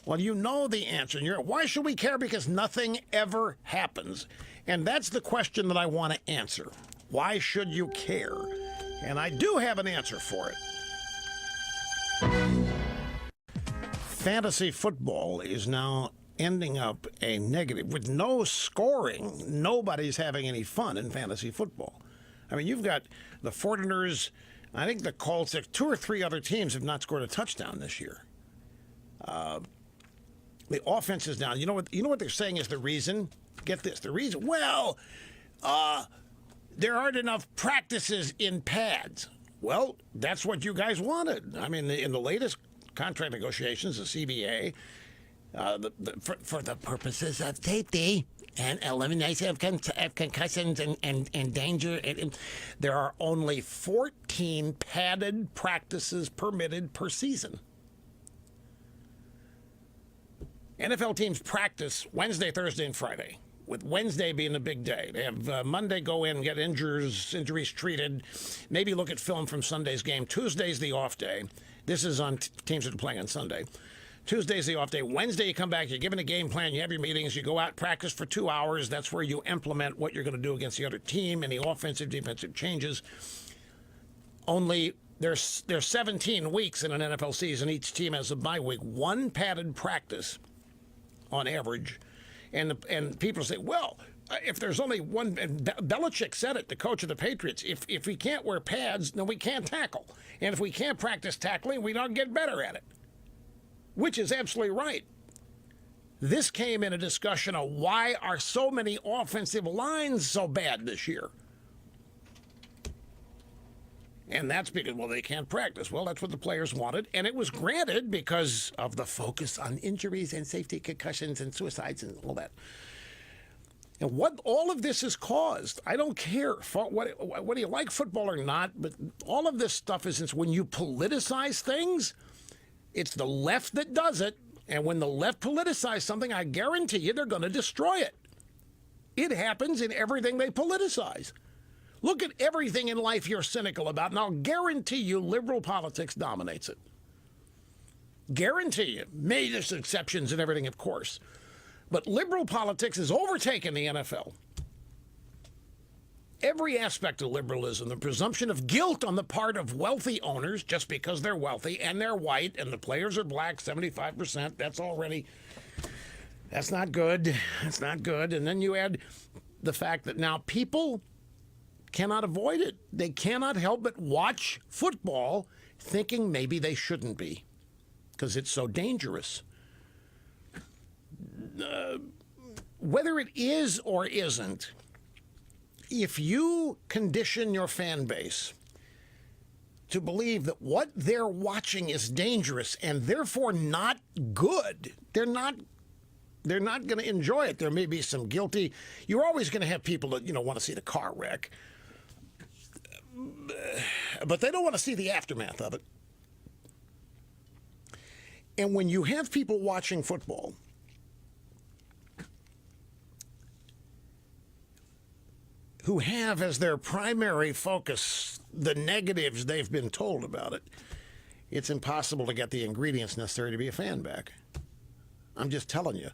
Well, you know the answer. Why should we care? Because nothing ever happens. And that's the question that I want to answer. Why should you care? And I do have an answer for it. Fantasy football is now ending up a negative. With no scoring, nobody's having any fun in fantasy football. I mean, you've got the 49ers, I think the Colts, 2 or 3 other teams have not scored a touchdown this year. The offense is down. You know what they're saying is the reason? Get this. The reason, there aren't enough practices in pads. Well, that's what you guys wanted. I mean, in the latest contract negotiations, the CBA, for the purposes of safety and elimination of concussions and danger, there are only 14 padded practices permitted per season. NFL teams practice Wednesday, Thursday, and Friday, with Wednesday being the big day. They have Monday go in and get injuries treated, maybe look at film from Sunday's game. Tuesday's the off day. This is on teams that are playing on Sunday. Tuesday's the off day. Wednesday, you come back, you're given a game plan, you have your meetings, you go out, practice for 2 hours. That's where you implement what you're going to do against the other team, any offensive, defensive changes. Only there's 17 weeks in an NFL season. Each team has a bye week. 1 padded practice on average. And people say, well, if there's only one, and Belichick said it, the coach of the Patriots, if we can't wear pads, then we can't tackle. And if we can't practice tackling, we don't get better at it. Which is absolutely right. This came in a discussion of why are so many offensive lines so bad this year? And that's because, well, they can't practice. Well, that's what the players wanted. And it was granted because of the focus on injuries and safety, concussions and suicides and all that. And what all of this has caused, I don't care whether you like football or not, but all of this stuff is when you politicize things, it's the left that does it. And when the left politicizes something, I guarantee you they're going to destroy it. It happens in everything they politicize. Look at everything in life you're cynical about, and I'll guarantee you liberal politics dominates it. Guarantee you. Maybe there's exceptions and everything, of course. But liberal politics has overtaken the NFL. Every aspect of liberalism, the presumption of guilt on the part of wealthy owners just because they're wealthy and they're white and the players are black, 75%, that's not good. That's not good. And then you add the fact that now people cannot avoid it. They cannot help but watch football thinking maybe they shouldn't be because it's so dangerous. Whether it is or isn't, if you condition your fan base to believe that what they're watching is dangerous and therefore not good, they're not going to enjoy it. There may be some guilty. You're always going to have people that want to see the car wreck, but they don't want to see the aftermath of it. And when you have people watching football who have as their primary focus the negatives they've been told about it, it's impossible to get the ingredients necessary to be a fan back. I'm just telling you.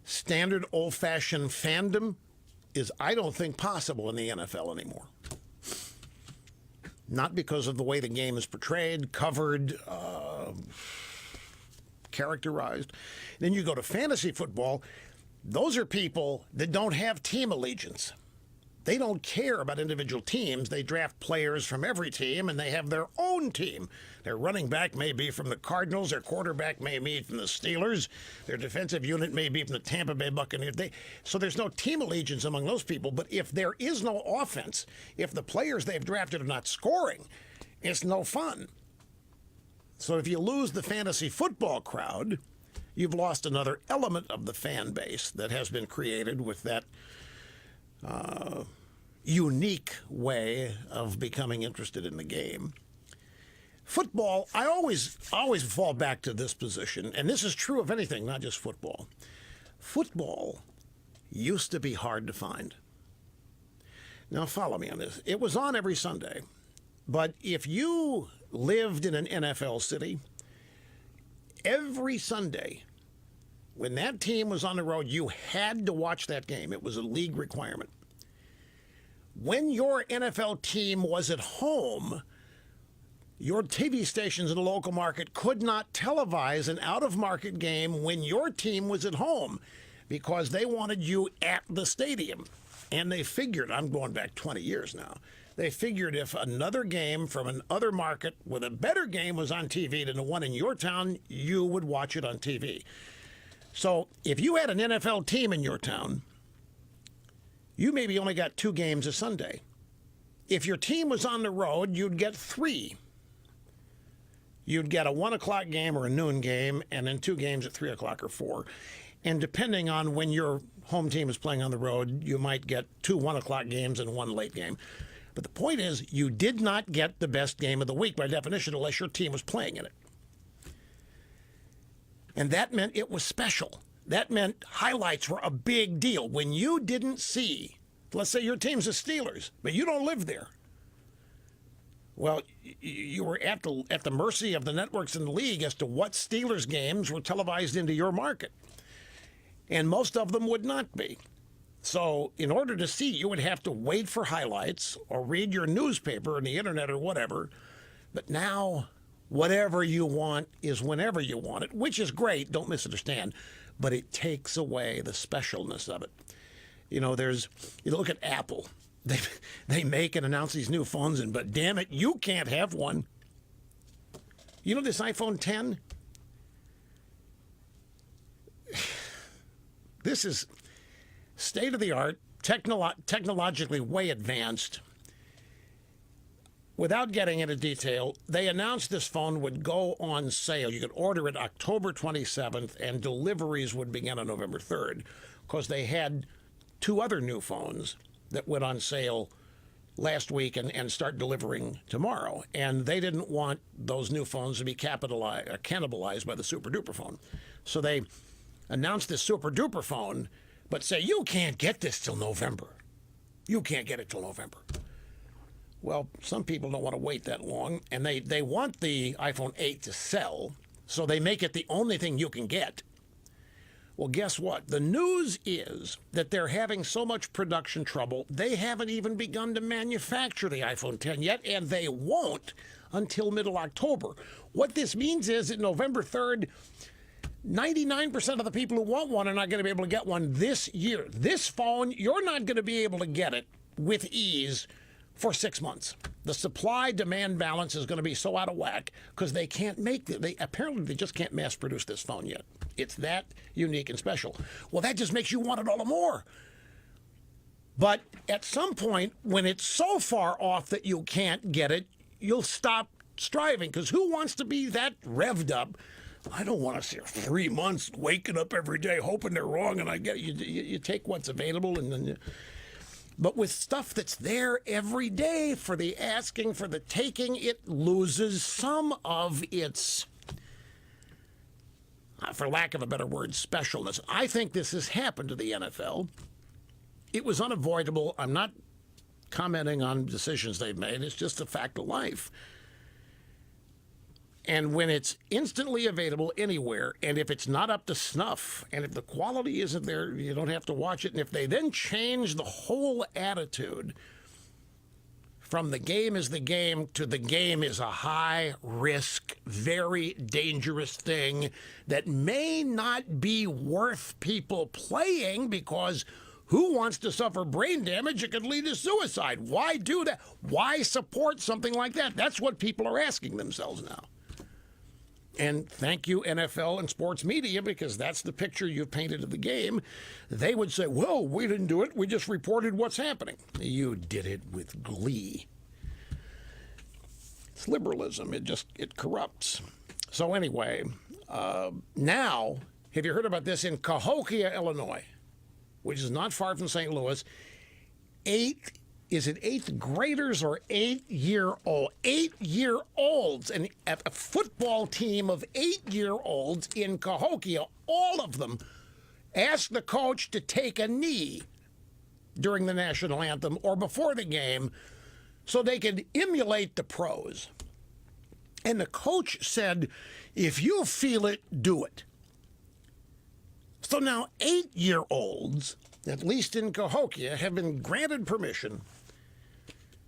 Standard old-fashioned fandom is, I don't think, possible in the NFL anymore. Not because of the way the game is portrayed, covered, characterized. Then you go to fantasy football. Those are people that don't have team allegiance. They don't care about individual teams. They draft players from every team, and they have their own team. Their running back may be from the Cardinals. Their quarterback may be from the Steelers. Their defensive unit may be from the Tampa Bay Buccaneers. So there's no team allegiance among those people. But if there is no offense, if the players they've drafted are not scoring, it's no fun. So if you lose the fantasy football crowd, you've lost another element of the fan base that has been created with that unique way of becoming interested in the game. Football, I always fall back to this position, and this is true of anything, not just football. Football used to be hard to find. Now follow me on this. It was on every Sunday, but if you lived in an NFL city, every Sunday When that team was on the road, you had to watch that game. It was a league requirement. When your NFL team was at home, your TV stations in the local market could not televise an out-of-market game when your team was at home because they wanted you at the stadium. And they figured, I'm going back 20 years now, they figured if another game from another market with a better game was on TV than the one in your town, you would watch it on TV. So if you had an NFL team in your town, you maybe only got 2 games a Sunday. If your team was on the road, you'd get 3. You'd get a 1 o'clock game or a noon game, and then 2 games at 3 o'clock or 4. And depending on when your home team is playing on the road, you might get 2 1 o'clock games and 1 late game. But the point is, you did not get the best game of the week by definition unless your team was playing in it. And that meant it was special. That meant highlights were a big deal. When you didn't see, let's say your team's the Steelers, but you don't live there. Well, you were at the mercy of the networks in the league as to what Steelers games were televised into your market. And most of them would not be. So in order to see, you would have to wait for highlights or read your newspaper or the internet or whatever. But now, whatever you want is whenever you want it, which is great, don't misunderstand, but it takes away the specialness of it. You know, you look at Apple. They make and announce these new phones, but damn it, you can't have one. You know this iPhone 10? This is state-of-the-art, technologically way advanced. Without getting into detail, they announced this phone would go on sale. You could order it October 27th, and deliveries would begin on November 3rd, because they had 2 other new phones that went on sale last week and start delivering tomorrow. And they didn't want those new phones to be cannibalized by the Super Duper phone. So they announced this Super Duper phone, but say, you can't get this till November. You can't get it till November. Well, some people don't want to wait that long, and they want the iPhone 8 to sell, so they make it the only thing you can get. Well, guess what? The news is that they're having so much production trouble, they haven't even begun to manufacture the iPhone 10 yet, and they won't until middle October. What this means is that November 3rd, 99% of the people who want one are not going to be able to get one this year. This phone, you're not going to be able to get it with ease for 6 months. The supply-demand balance is going to be so out of whack because they can't make it. Apparently, they just can't mass produce this phone yet. It's that unique and special. Well, that just makes you want it all the more. But at some point, when it's so far off that you can't get it, you'll stop striving, because who wants to be that revved up? I don't want to see 3 months waking up every day hoping they're wrong, and I get it. You take what's available, and then but with stuff that's there every day for the asking, for the taking, it loses some of its, for lack of a better word, specialness. I think this has happened to the NFL. It was unavoidable. I'm not commenting on decisions they've made. It's just a fact of life. And when it's instantly available anywhere, and if it's not up to snuff, and if the quality isn't there, you don't have to watch it. And if they then change the whole attitude from the game is the game to the game is a high-risk, very dangerous thing that may not be worth people playing, because who wants to suffer brain damage? It could lead to suicide. Why do that? Why support something like that? That's what people are asking themselves now. And thank you, NFL and sports media, because that's the picture you've painted of the game. They would say, well, we didn't do it. We just reported what's happening. You did it with glee. It's liberalism. It corrupts. So anyway, now, have you heard about this? In Cahokia, Illinois, which is not far from St. Louis, eighth graders or 8-year-olds? 8-year-olds, and a football team of 8-year-olds in Cahokia, all of them asked the coach to take a knee during the national anthem or before the game so they could emulate the pros. And the coach said, if you feel it, do it. So now 8-year-olds, at least in Cahokia, have been granted permission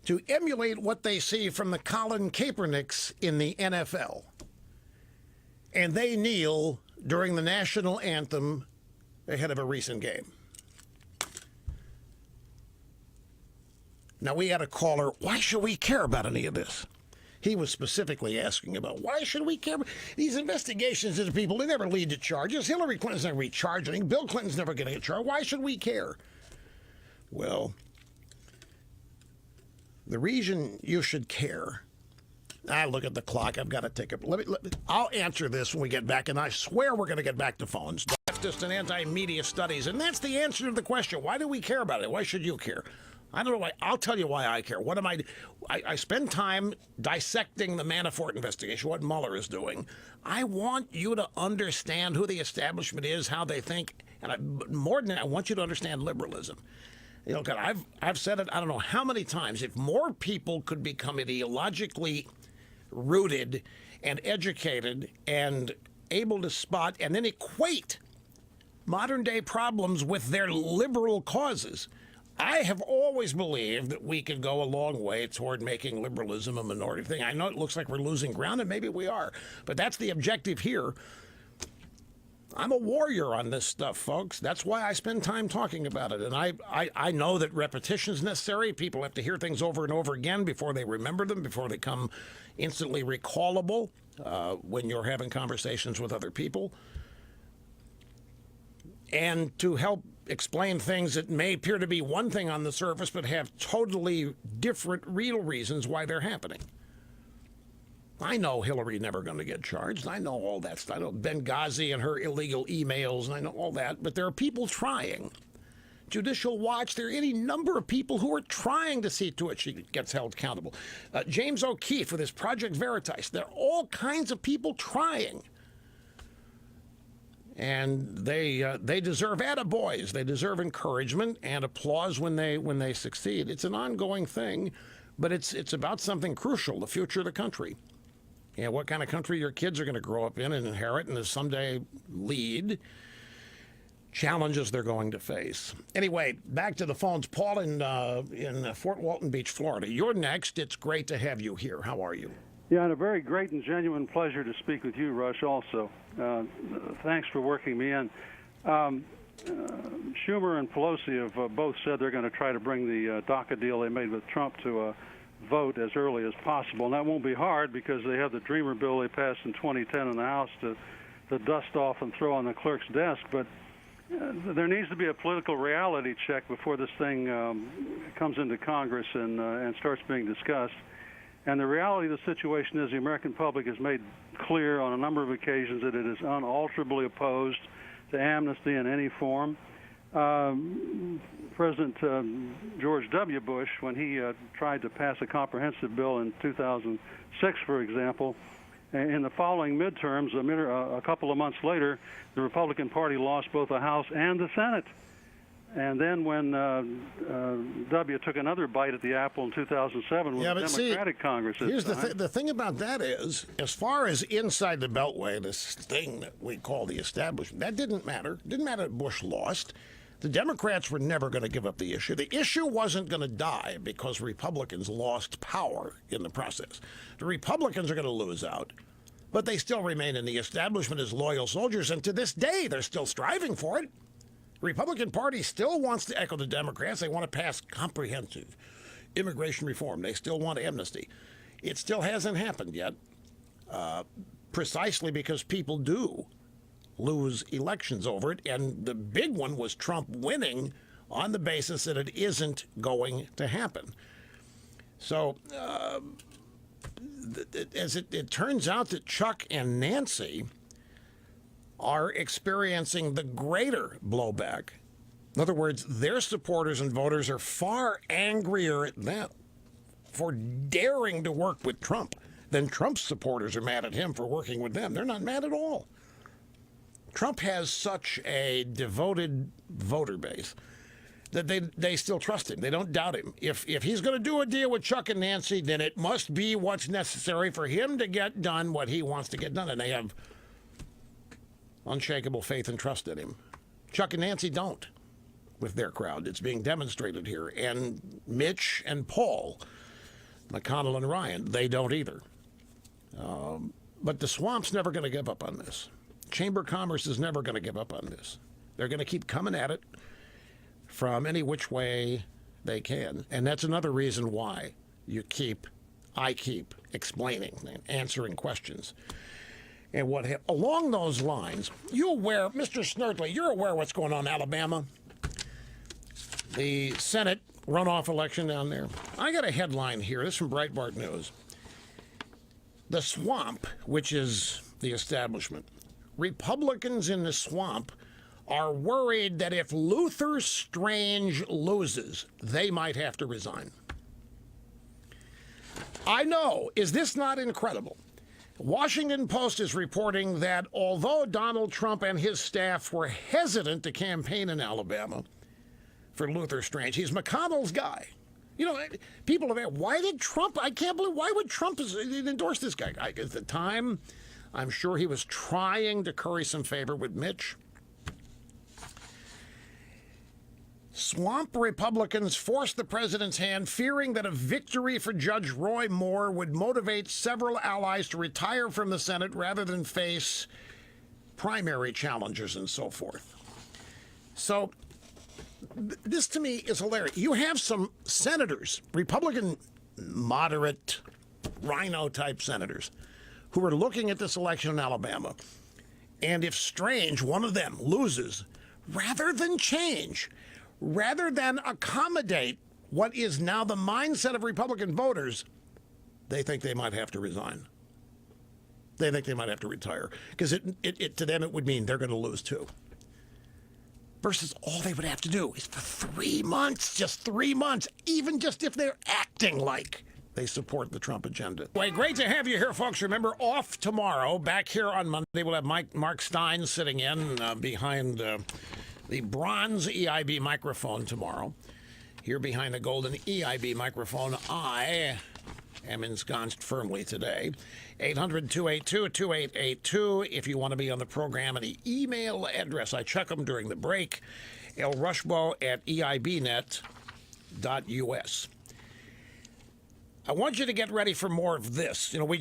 to emulate what they see from the Colin Kaepernicks in the NFL. And they kneel during the national anthem ahead of a recent game. Now, we had a caller, why should we care about any of this? He was specifically asking about why should we care? These investigations into people, they never lead to charges. Hillary Clinton's never get charged. I think Bill Clinton's never going to get charged. Why should we care? Well, the reason you should care, I look at the clock. I've got to take a. I'll answer this when we get back, and I swear we're going to get back to phones. Leftist and anti-media studies, and that's the answer to the question. Why do we care about it? Why should you care? I don't know why. I'll tell you why I care. What am I spend time dissecting the Manafort investigation, what Mueller is doing. I want you to understand who the establishment is, how they think, and more than that, I want you to understand liberalism. You know, God, I've said it, I don't know how many times. If more people could become ideologically rooted and educated and able to spot and then equate modern day problems with their liberal causes, I have always believed that we could go a long way toward making liberalism a minority thing. I know it looks like we're losing ground, and maybe we are, but that's the objective here. I'm a warrior on this stuff, folks. That's why I spend time talking about it. And I know that repetition is necessary. People have to hear things over and over again before they remember them, before they come instantly recallable when you're having conversations with other people. And to help explain things that may appear to be one thing on the surface but have totally different real reasons why they're happening. I know Hillary never going to get charged. I know all that stuff. I know Benghazi and her illegal emails, and I know all that. But there are people trying. Judicial Watch, there are any number of people who are trying to see to it she gets held accountable. James O'Keefe with his Project Veritas. There are all kinds of people trying. And they deserve attaboys. They deserve encouragement and applause when they succeed. It's an ongoing thing, but it's about something crucial, the future of the country. Yeah, what kind of country your kids are going to grow up in and inherit and someday lead, challenges they're going to face. Anyway, back to the phones. Paul in Fort Walton Beach, Florida. You're next. It's great to have you here. How are you? Yeah, and a very great and genuine pleasure to speak with you, Rush, also. Thanks for working me in. Schumer and Pelosi have both said they're going to try to bring the DACA deal they made with Trump to a vote as early as possible. And that won't be hard because they have the Dreamer bill they passed in 2010 in the House to dust off and throw on the clerk's desk. But there needs to be a political reality check before this thing comes into Congress and starts being discussed. And the reality of the situation is the American public has made clear on a number of occasions that it is unalterably opposed to amnesty in any form. President George W. Bush, when he tried to pass a comprehensive bill in 2006, for example, in the following midterms, a couple of months later, the Republican Party lost both the House and the Senate. And then when W. took another bite at the apple in 2007 with the Democratic Congress. Here's the thing about that is, as far as inside the Beltway, this thing that we call the establishment, that didn't matter. It didn't matter that Bush lost. The Democrats were never going to give up the issue. The issue wasn't going to die because Republicans lost power in the process. The Republicans are going to lose out, but they still remain in the establishment as loyal soldiers, and to this day, they're still striving for it. The Republican Party still wants to echo the Democrats. They want to pass comprehensive immigration reform. They still want amnesty. It still hasn't happened yet, precisely because people do lose elections over it. And the big one was Trump winning on the basis that it isn't going to happen. So as it turns out that Chuck and Nancy are experiencing the greater blowback. In other words, their supporters and voters are far angrier at them for daring to work with Trump than Trump's supporters are mad at him for working with them. They're not mad at all. Trump has such a devoted voter base that they still trust him. They don't doubt him. If he's going to do a deal with Chuck and Nancy, then it must be what's necessary for him to get done what he wants to get done. And they have unshakable faith and trust in him. Chuck and Nancy don't with their crowd. It's being demonstrated here. And Mitch and Paul, McConnell and Ryan, they don't either. But the swamp's never going to give up on this. Chamber of Commerce is never going to give up on this. They're going to keep coming at it from any which way they can. And that's another reason why I keep explaining and answering questions. And along those lines, you aware, Mr. Snerdley, you're aware what's going on in Alabama? The Senate runoff election down there. I got a headline here. This is from Breitbart News. The swamp, which is the establishment. Republicans in the swamp are worried that if Luther Strange loses, they might have to resign. I know. Is this not incredible? Washington Post is reporting that although Donald Trump and his staff were hesitant to campaign in Alabama for Luther Strange, he's McConnell's guy. You know, people have asked, why did Trump, I can't believe, why would Trump endorse this guy? At the time, I'm sure he was trying to curry some favor with Mitch. Swamp Republicans forced the president's hand, fearing that a victory for Judge Roy Moore would motivate several allies to retire from the Senate rather than face primary challengers and so forth. So this to me is hilarious. You have some senators, Republican moderate rhino-type senators, who are looking at this election in Alabama. And if Strange, one of them, loses, rather than change, rather than accommodate what is now the mindset of Republican voters, they think they might have to resign. They think they might have to retire. Because to them it would mean they're going to lose too. Versus all they would have to do is for 3 months, just 3 months, even just if they're acting like they support the Trump agenda. Well, great to have you here, folks. Remember, off tomorrow. Back here on Monday, we'll have Mark Stein sitting in behind the bronze EIB microphone tomorrow. Here behind the golden EIB microphone, I am ensconced firmly today. 800-282-2882 if you want to be on the program. And the email address, I check them during the break, lrushbo@eibnet.us. I want you to get ready for more of this. You know, we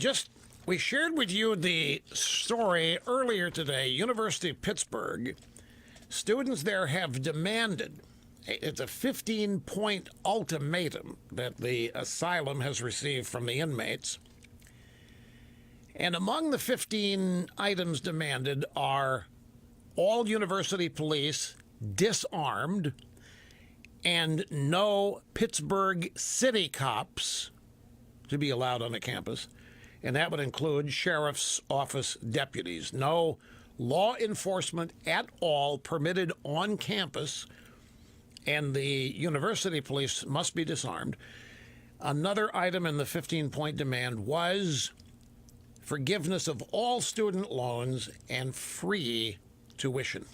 shared with you the story earlier today. University of Pittsburgh, students there have demanded, it's a 15-point ultimatum that the asylum has received from the inmates. And among the 15 items demanded are all university police disarmed and no Pittsburgh city cops to be allowed on the campus. And that would include sheriff's office deputies. No law enforcement at all permitted on campus, and the university police must be disarmed. Another item in the 15-point demand was forgiveness of all student loans and free tuition.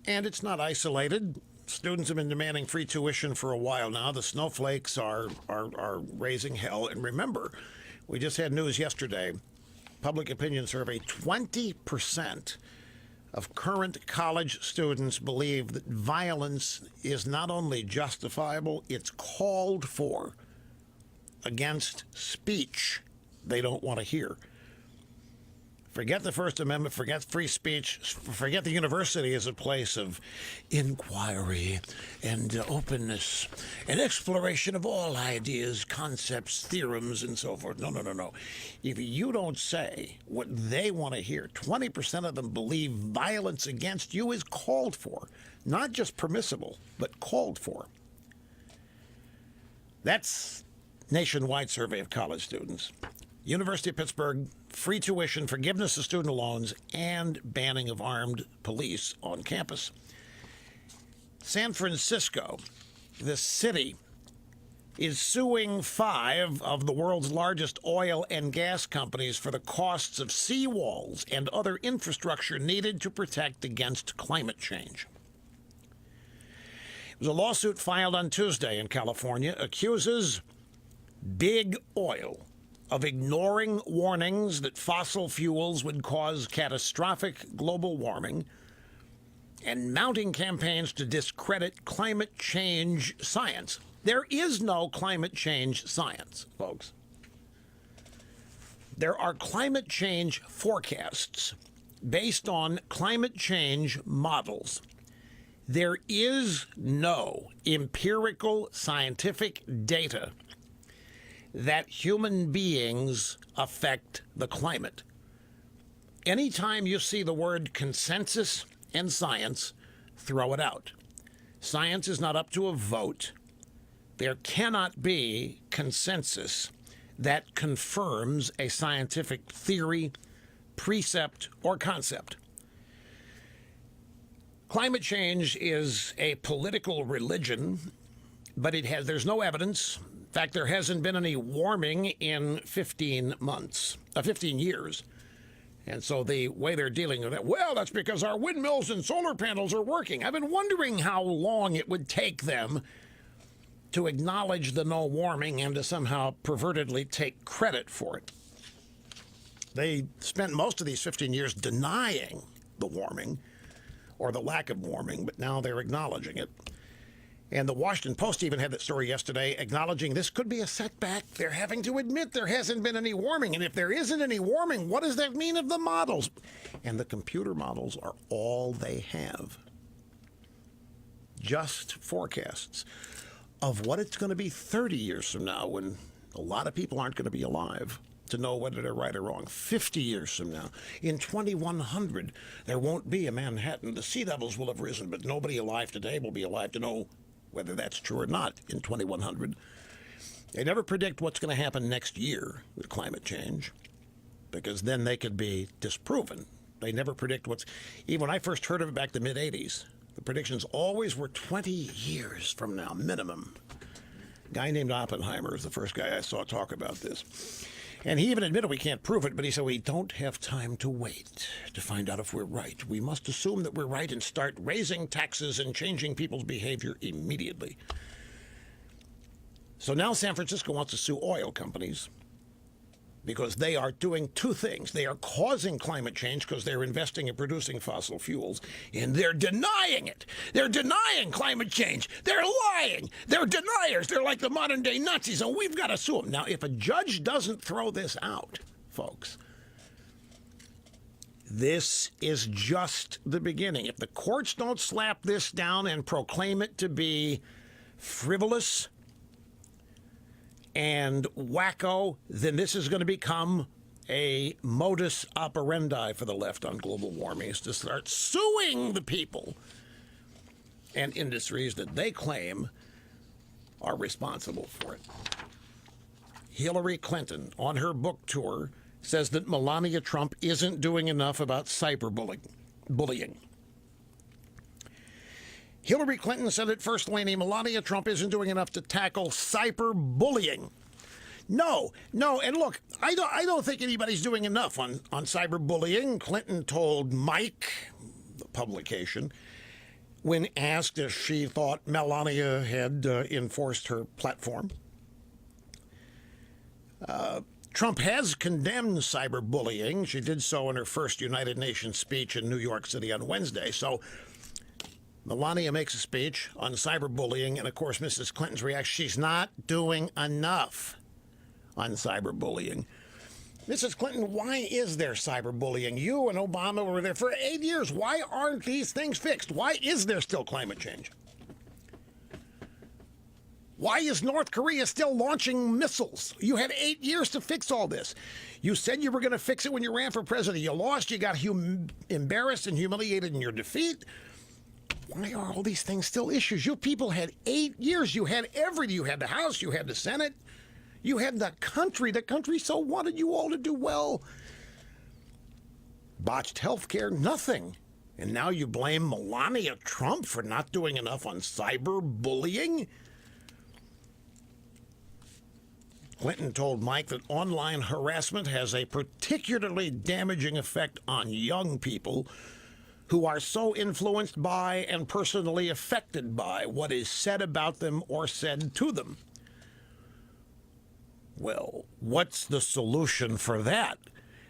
And it's not isolated. Students have been demanding free tuition for a while now. The snowflakes are raising hell. And remember, we just had news yesterday, public opinion survey, 20% of current college students believe that violence is not only justifiable, it's called for against speech they don't want to hear. Forget the First Amendment, forget free speech, forget the university as a place of inquiry and openness and exploration of all ideas, concepts, theorems, and so forth. No. If you don't say what they want to hear, 20% of them believe violence against you is called for, not just permissible, but called for. That's nationwide survey of college students. University of Pittsburgh, free tuition, forgiveness of student loans, and banning of armed police on campus. San Francisco, the city, is suing 5 of the world's largest oil and gas companies for the costs of seawalls and other infrastructure needed to protect against climate change. It was a lawsuit filed on Tuesday in California, accuses Big Oil of ignoring warnings that fossil fuels would cause catastrophic global warming, and mounting campaigns to discredit climate change science. There is no climate change science, folks. There are climate change forecasts based on climate change models. There is no empirical scientific data that human beings affect the climate. Anytime you see the word consensus and science, throw it out. Science is not up to a vote. There cannot be consensus that confirms a scientific theory, precept, or concept. Climate change is a political religion, but there's no evidence. In fact, there hasn't been any warming in 15 years. And so the way they're dealing with it, well, that's because our windmills and solar panels are working. I've been wondering how long it would take them to acknowledge the no warming and to somehow pervertedly take credit for it. They spent most of these 15 years denying the warming or the lack of warming, but now they're acknowledging it. And the Washington Post even had that story yesterday acknowledging this could be a setback. They're having to admit there hasn't been any warming. And if there isn't any warming, what does that mean of the models? And the computer models are all they have. Just forecasts of what it's going to be 30 years from now when a lot of people aren't going to be alive to know whether they're right or wrong. 50 years from now, in 2100, there won't be a Manhattan. The sea levels will have risen, but nobody alive today will be alive to know whether that's true or not in 2100. They never predict what's going to happen next year with climate change, because then they could be disproven. They never predict even when I first heard of it back in the mid-'80s, the predictions always were 20 years from now, minimum. A guy named Oppenheimer is the first guy I saw talk about this. And he even admitted we can't prove it, but he said we don't have time to wait to find out if we're right. We must assume that we're right and start raising taxes and changing people's behavior immediately. So now San Francisco wants to sue oil companies because they are doing two things. They are causing climate change because they're investing in producing fossil fuels, and they're denying it. They're denying climate change. They're lying. They're deniers. They're like the modern-day Nazis, and we've got to sue them. Now, if a judge doesn't throw this out, folks, this is just the beginning. If the courts don't slap this down and proclaim it to be frivolous and wacko, then this is going to become a modus operandi for the left on global warming, is to start suing the people and industries that they claim are responsible for it. Hillary Clinton, on her book tour, says that Melania Trump isn't doing enough about cyberbullying. Hillary Clinton said at First Lady Melania Trump isn't doing enough to tackle cyberbullying. No, and look, I don't think anybody's doing enough on cyberbullying. Clinton told Mike, the publication, when asked if she thought Melania had enforced her platform. Trump has condemned cyberbullying. She did so in her first United Nations speech in New York City on Wednesday. So Melania makes a speech on cyberbullying, and of course, Mrs. Clinton's reaction, she's not doing enough on cyberbullying. Mrs. Clinton, why is there cyberbullying? You and Obama were there for 8 years. Why aren't these things fixed? Why is there still climate change? Why is North Korea still launching missiles? You had 8 years to fix all this. You said you were going to fix it when you ran for president. You lost. You got embarrassed and humiliated in your defeat. Why are all these things still issues? You people had 8 years. You had everything. You had the House. You had the Senate. You had the country. The country so wanted you all to do well. Botched health care, nothing. And now you blame Melania Trump for not doing enough on cyberbullying? Clinton told Mike that online harassment has a particularly damaging effect on young people who are so influenced by and personally affected by what is said about them or said to them. Well, what's the solution for that?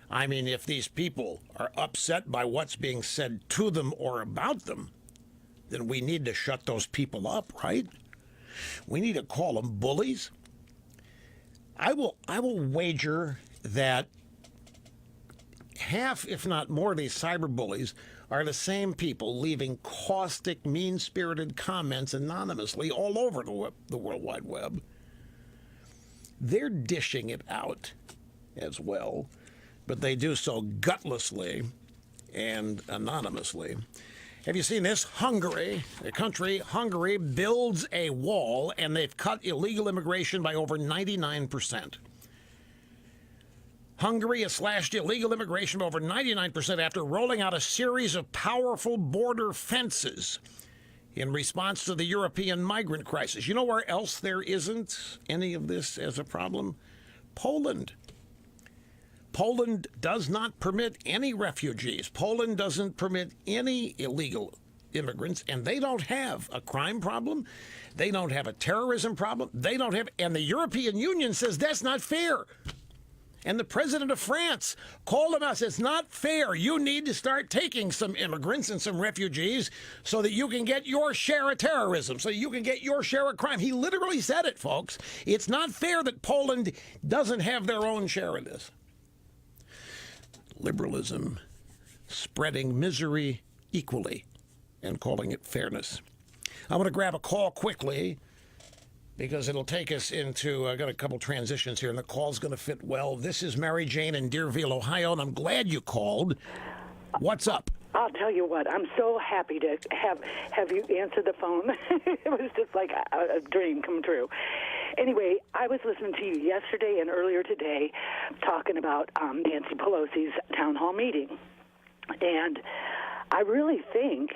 I mean, if these people are upset by what's being said to them or about them, then we need to shut those people up, right? We need to call them bullies. I will wager that half, if not more, of these cyber bullies are the same people leaving caustic, mean-spirited comments anonymously all over the World Wide Web. They're dishing it out as well, but they do so gutlessly and anonymously. Have you seen this? Hungary builds a wall, and they've cut illegal immigration by over 99%. Hungary has slashed illegal immigration by over 99% after rolling out a series of powerful border fences in response to the European migrant crisis. You know where else there isn't any of this as a problem? Poland. Poland does not permit any refugees. Poland doesn't permit any illegal immigrants, and they don't have a crime problem. They don't have a terrorism problem. And the European Union says that's not fair. And the president of France called him out and says, it's not fair. You need to start taking some immigrants and some refugees so that you can get your share of terrorism, so you can get your share of crime. He literally said it, folks. It's not fair that Poland doesn't have their own share of this. Liberalism spreading misery equally and calling it fairness. I want to grab a call quickly, because it'll take us into, I got a couple transitions here, and the call's going to fit well. This is Mary Jane in Deerfield, Ohio, and I'm glad you called. What's up? I'll tell you what, I'm so happy to have you answer the phone. It was just like a dream come true. Anyway, I was listening to you yesterday and earlier today talking about Nancy Pelosi's town hall meeting. And I really think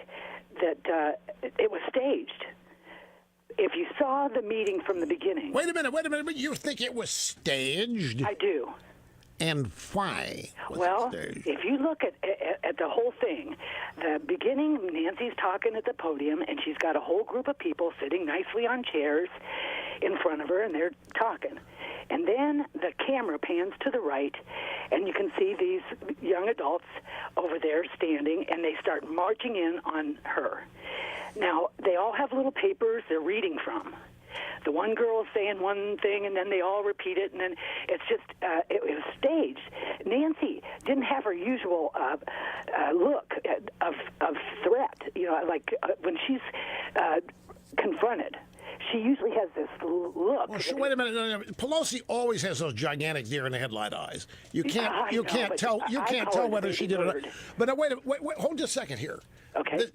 that it was staged. If you saw the meeting from the beginning... Wait a minute. You think it was staged? I do. And why was well, it staged? If you look at the whole thing, the beginning, Nancy's talking at the podium, and she's got a whole group of people sitting nicely on chairs in front of her, and they're talking. And then the camera pans to the right, and you can see these young adults over there standing, and they start marching in on her. Now, they all have little papers they're reading from. The one girl's saying one thing, and then they all repeat it, and then it's just, it was staged. Nancy didn't have her usual look of threat, like when she's confronted. She usually has this look. Well, wait a minute. No. Pelosi always has those gigantic deer in the headlight eyes. You can't tell whether she did it or not. But wait, hold just a second here. Okay.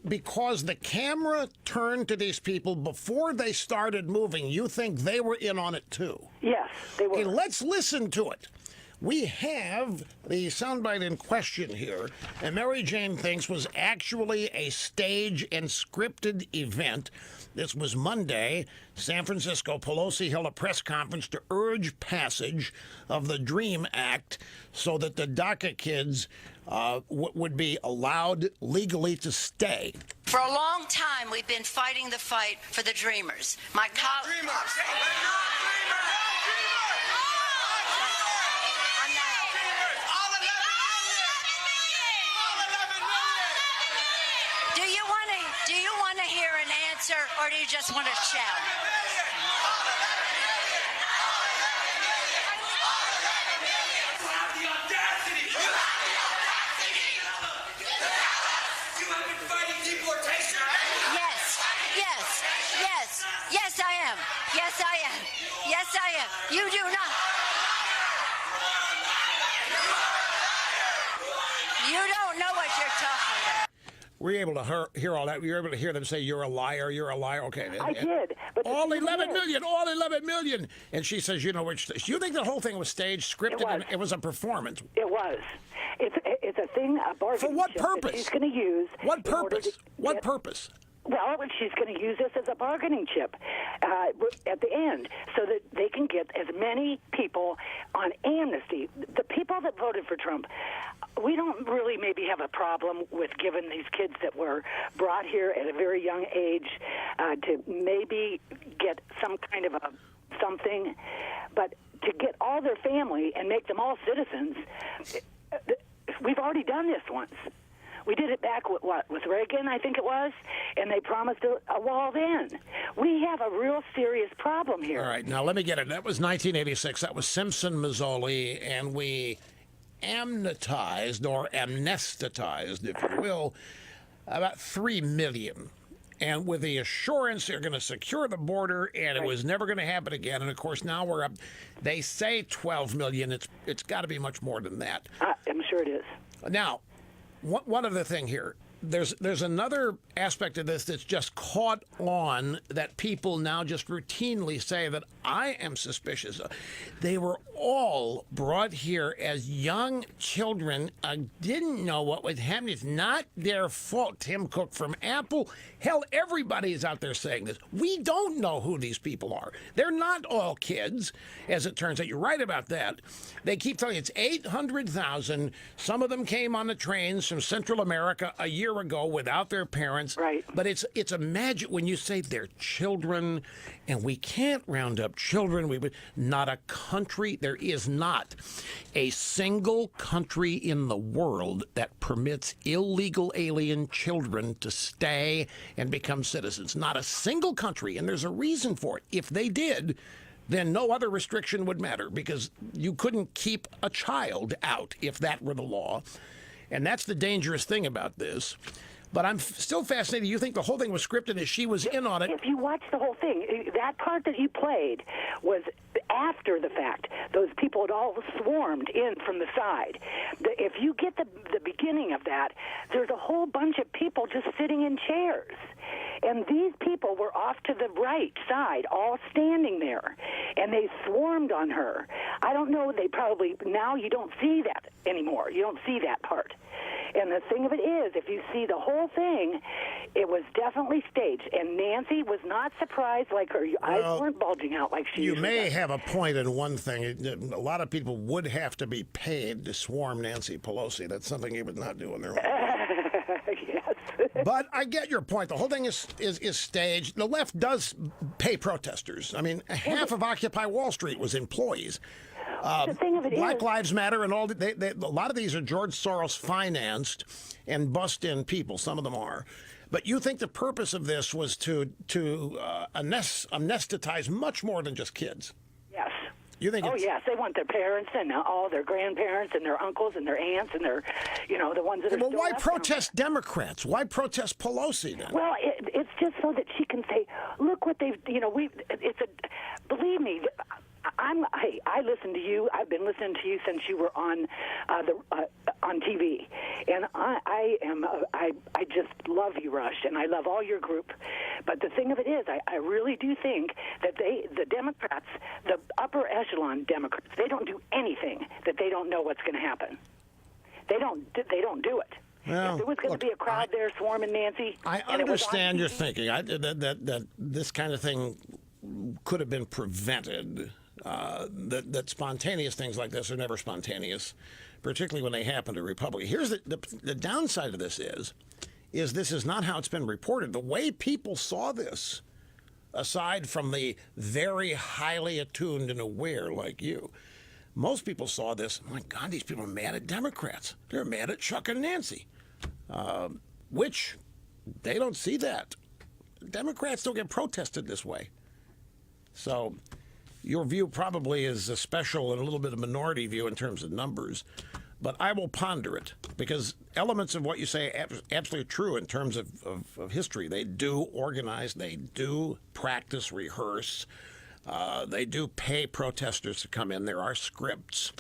Because the camera turned to these people before they started moving, you think they were in on it too? Yes, they were. Okay, let's listen to it. We have the soundbite in question here, and Mary Jane thinks was actually a stage and scripted event. This was Monday. San Francisco, Pelosi held a press conference to urge passage of the DREAM Act so that the DACA kids would be allowed legally to stay. For a long time, we've been fighting the fight for the Dreamers. My colleagues. Do you want to hear an answer, or do you just want to shout? Yes, I am. Yes, I am. You do not. You don't know what you're talking about. Were you able to hear all that? Were you able to hear them say, you're a liar? Okay. I did. But all 11 million. And she says, you think the whole thing was staged, scripted? It was a performance. It was. It's a thing, a bargain. For what purpose? She's going to use. What purpose? What purpose? Well, she's going to use this as a bargaining chip at the end so that they can get as many people on amnesty. The people that voted for Trump, we don't really maybe have a problem with giving these kids that were brought here at a very young age to maybe get some kind of something. But to get all their family and make them all citizens, we've already done this once. We did it back with Reagan, I think it was, and they promised a wall then. We have a real serious problem here. All right, now let me get it. That was 1986. That was Simpson-Mazzoli, and we amnestized, or amnestetized, if you will, about 3 million. And with the assurance they're going to secure the border, and it was never going to happen again. And of course, now we're up. They say 12 million. It's got to be much more than that. I'm sure it is. Now, one other thing here. There's another aspect of this that's just caught on that people now just routinely say that I am suspicious of. They were all brought here as young children, didn't know what was happening. It's not their fault. Tim Cook from Apple. Hell, everybody is out there saying this. We don't know who these people are. They're not all kids, as it turns out. You're right about that. They keep telling you it's 800,000. Some of them came on the trains from Central America a year ago without their parents. Right. But it's a magic when you say they're children, and we can't round up children. Not a country. There is not a single country in the world that permits illegal alien children to stay and become citizens. Not a single country, and there's a reason for it. If they did, then no other restriction would matter, because you couldn't keep a child out if that were the law. And that's the dangerous thing about this. But I'm still fascinated. You think the whole thing was scripted as she was in on it? If you watch the whole thing, that part that you played was after the fact. Those people had all swarmed in from the side. If you get the beginning of that, there's a whole bunch of people just sitting in chairs. And these people were off to the right side, all standing there. And they swarmed on her. I don't know, they probably, now you don't see that anymore. You don't see that part. And the thing of it is, if you see the whole thing, it was definitely staged. And Nancy was not surprised, like her eyes weren't bulging out like she You usually may does. have a point in one thing. A lot of people would have to be paid to swarm Nancy Pelosi. That's something he would not do on their own. Yes. But I get your point. The whole thing is staged. The left does pay protesters. I mean, half of Occupy Wall Street was employees. The thing of it Black Lives Matter and all. A lot of these are George Soros financed and bust-in people. Some of them are. But you think the purpose of this was to anesthetize much more than just kids? Yes. You think? Oh, yes. They want their parents and all their grandparents and their uncles and their aunts and their, the ones that are Well, still why left protest Democrats? Why protest Pelosi then? Well, it's just so that she can say, look what they've, believe me, I listen to you. I've been listening to you since you were on TV, and I just love you, Rush, and I love all your group. But the thing of it is, I really do think that the Democrats, the upper echelon Democrats, they don't do anything that they don't know what's going to happen. They don't do it. Well, if there was going to be a crowd there swarming Nancy, I understand your thinking. That this kind of thing could have been prevented. That spontaneous things like this are never spontaneous, particularly when they happen to Republicans. Here's the downside of this is this is not how it's been reported. The way people saw this, aside from the very highly attuned and aware like you, most people saw this, my God, these people are mad at Democrats. They're mad at Chuck and Nancy, which they don't see that. Democrats don't get protested this way. So your view probably is a special and a little bit of minority view in terms of numbers, but I will ponder it, because elements of what you say are absolutely true in terms of history. They do organize, they do practice, rehearse, they do pay protesters to come in. There are scripts.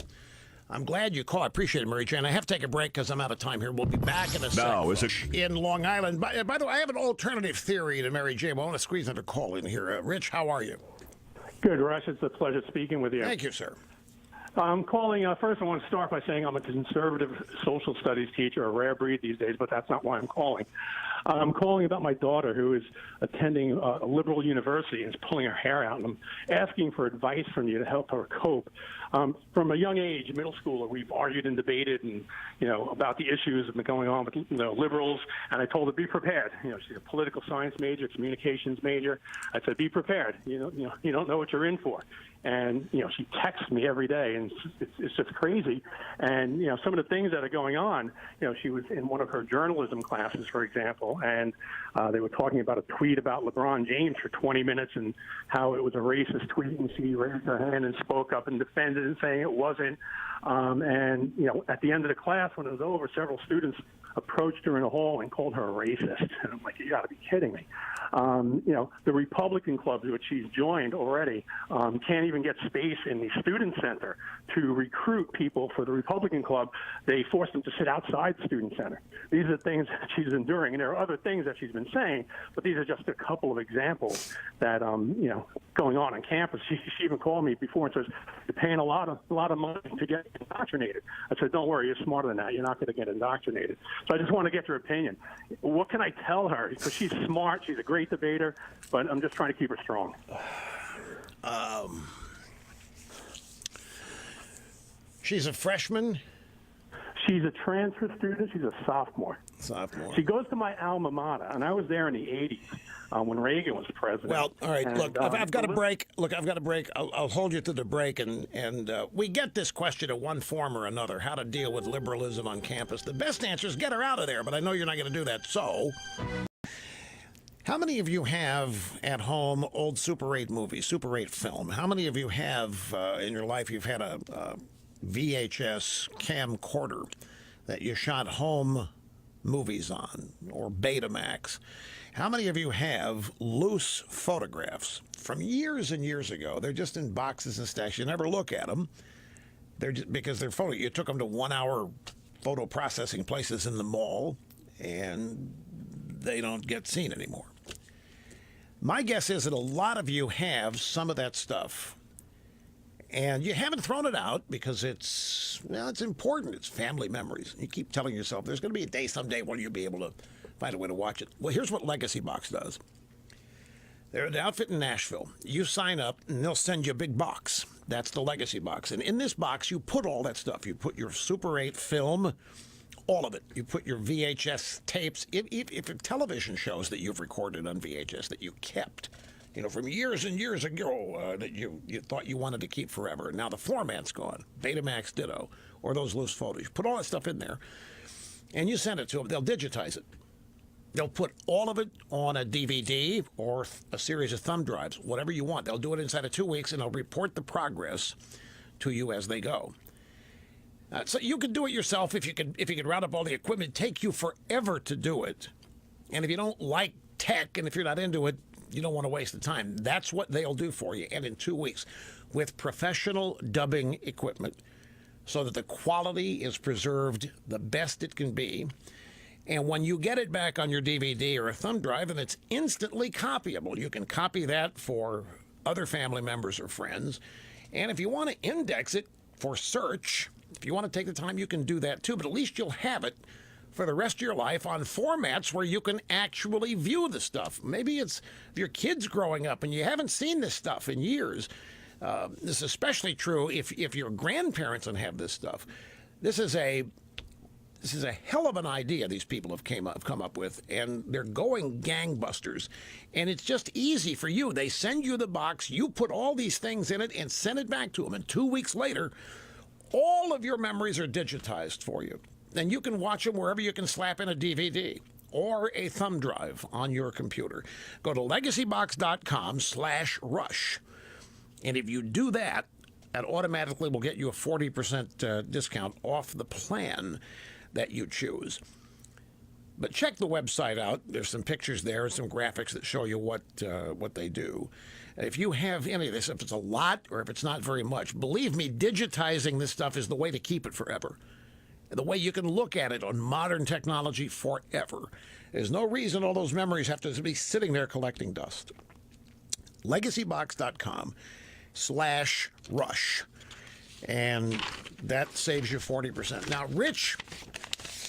I'm glad you called. I appreciate it, Mary Jane. I have to take a break because I'm out of time here. We'll be back in a second. In Long Island. By the way, I have an alternative theory to Mary Jane. I want to squeeze another call in here. Rich, how are you? Good, Rush. It's a pleasure speaking with you. Thank you, sir. I'm calling. First, I want to start by saying I'm a conservative social studies teacher, a rare breed these days, but that's not why I'm calling. I'm calling about my daughter who is attending a liberal university and is pulling her hair out, and I'm asking for advice from you to help her cope. From a young age, middle schooler, we've argued and debated, and about the issues that have been going on with liberals. And I told her, be prepared. She's a political science major, communications major. I said, be prepared. You don't know what you're in for. And, she texts me every day, and it's just crazy. And, some of the things that are going on, she was in one of her journalism classes, for example, and they were talking about a tweet about LeBron James for 20 minutes and how it was a racist tweet, and she raised her hand and spoke up and defended it, saying it wasn't. And, at the end of the class, when it was over, several students approached her in a hall and called her a racist. And I'm like, you got to be kidding me. The Republican clubs, which she's joined already, can't even get space in the student center to recruit people for the Republican club. They force them to sit outside the student center. These are things that she's enduring, and there are other things that she's been saying, but these are just a couple of examples that, going on campus. She even called me before and says, you're paying a lot of money to get indoctrinated. I said, don't worry, you're smarter than that. You're not going to get indoctrinated. So I just want to get your opinion. What can I tell her? Because she's smart, she's a great debater, but I'm just trying to keep her strong. She's a freshman? She's a transfer student. She's a sophomore. She goes to my alma mater, and I was there in the 80s when Reagan was president. Well, all right, look, I've got a break. I'll hold you to the break, and we get this question in one form or another, how to deal with liberalism on campus. The best answer is get her out of there, but I know you're not going to do that, so... How many of you have at home old Super 8 movies, Super 8 film? How many of you have in your life you've had a VHS camcorder that you shot home movies on, or Betamax? How many of you have loose photographs from years and years ago? They're just in boxes and stacks. You never look at them. They're just, because they're photo. You took them to 1 hour photo processing places in the mall, and they don't get seen anymore. My guess is that a lot of you have some of that stuff, and you haven't thrown it out because it's important. It's family memories. You keep telling yourself there's going to be a day someday when you'll be able to find a way to watch it. Well, here's what Legacy Box does. They're an outfit in Nashville. You sign up, and they'll send you a big box. That's the Legacy Box. And in this box, you put all that stuff. You put your Super 8 film, all of it. You put your VHS tapes, if television shows that you've recorded on VHS that you kept, from years and years ago that you thought you wanted to keep forever. Now the format's gone. Betamax ditto, or those loose photos. You put all that stuff in there, and you send it to them. They'll digitize it. They'll put all of it on a DVD or a series of thumb drives, whatever you want. They'll do it inside of 2 weeks, and they'll report the progress to you as they go. So you could do it yourself if you could round up all the equipment. It'd take you forever to do it. And if you don't like tech and if you're not into it, you don't want to waste the time. That's what they'll do for you. And in 2 weeks, with professional dubbing equipment, so that the quality is preserved the best it can be. And when you get it back on your DVD or a thumb drive, and it's instantly copyable, you can copy that for other family members or friends. And if you want to index it for search, if you want to take the time, you can do that too, but at least you'll have it for the rest of your life on formats where you can actually view the stuff. Maybe it's if your kid's growing up and you haven't seen this stuff in years. This is especially true if your grandparents don't have this stuff. This is a hell of an idea these people have come up with, and they're going gangbusters. And it's just easy for you. They send you the box, you put all these things in it, and send it back to them. And 2 weeks later, all of your memories are digitized for you. And you can watch them wherever you can slap in a DVD or a thumb drive on your computer. Go to legacybox.com/rush. And if you do that, that automatically will get you a 40% discount off the plan that you choose. But check the website out. There's some pictures there and some graphics that show you what they do. If you have any of this, if it's a lot or if it's not very much, believe me, digitizing this stuff is the way to keep it forever. The way you can look at it on modern technology forever. There's no reason all those memories have to be sitting there collecting dust. Legacybox.com/rush. And that saves you 40%. Now, Rich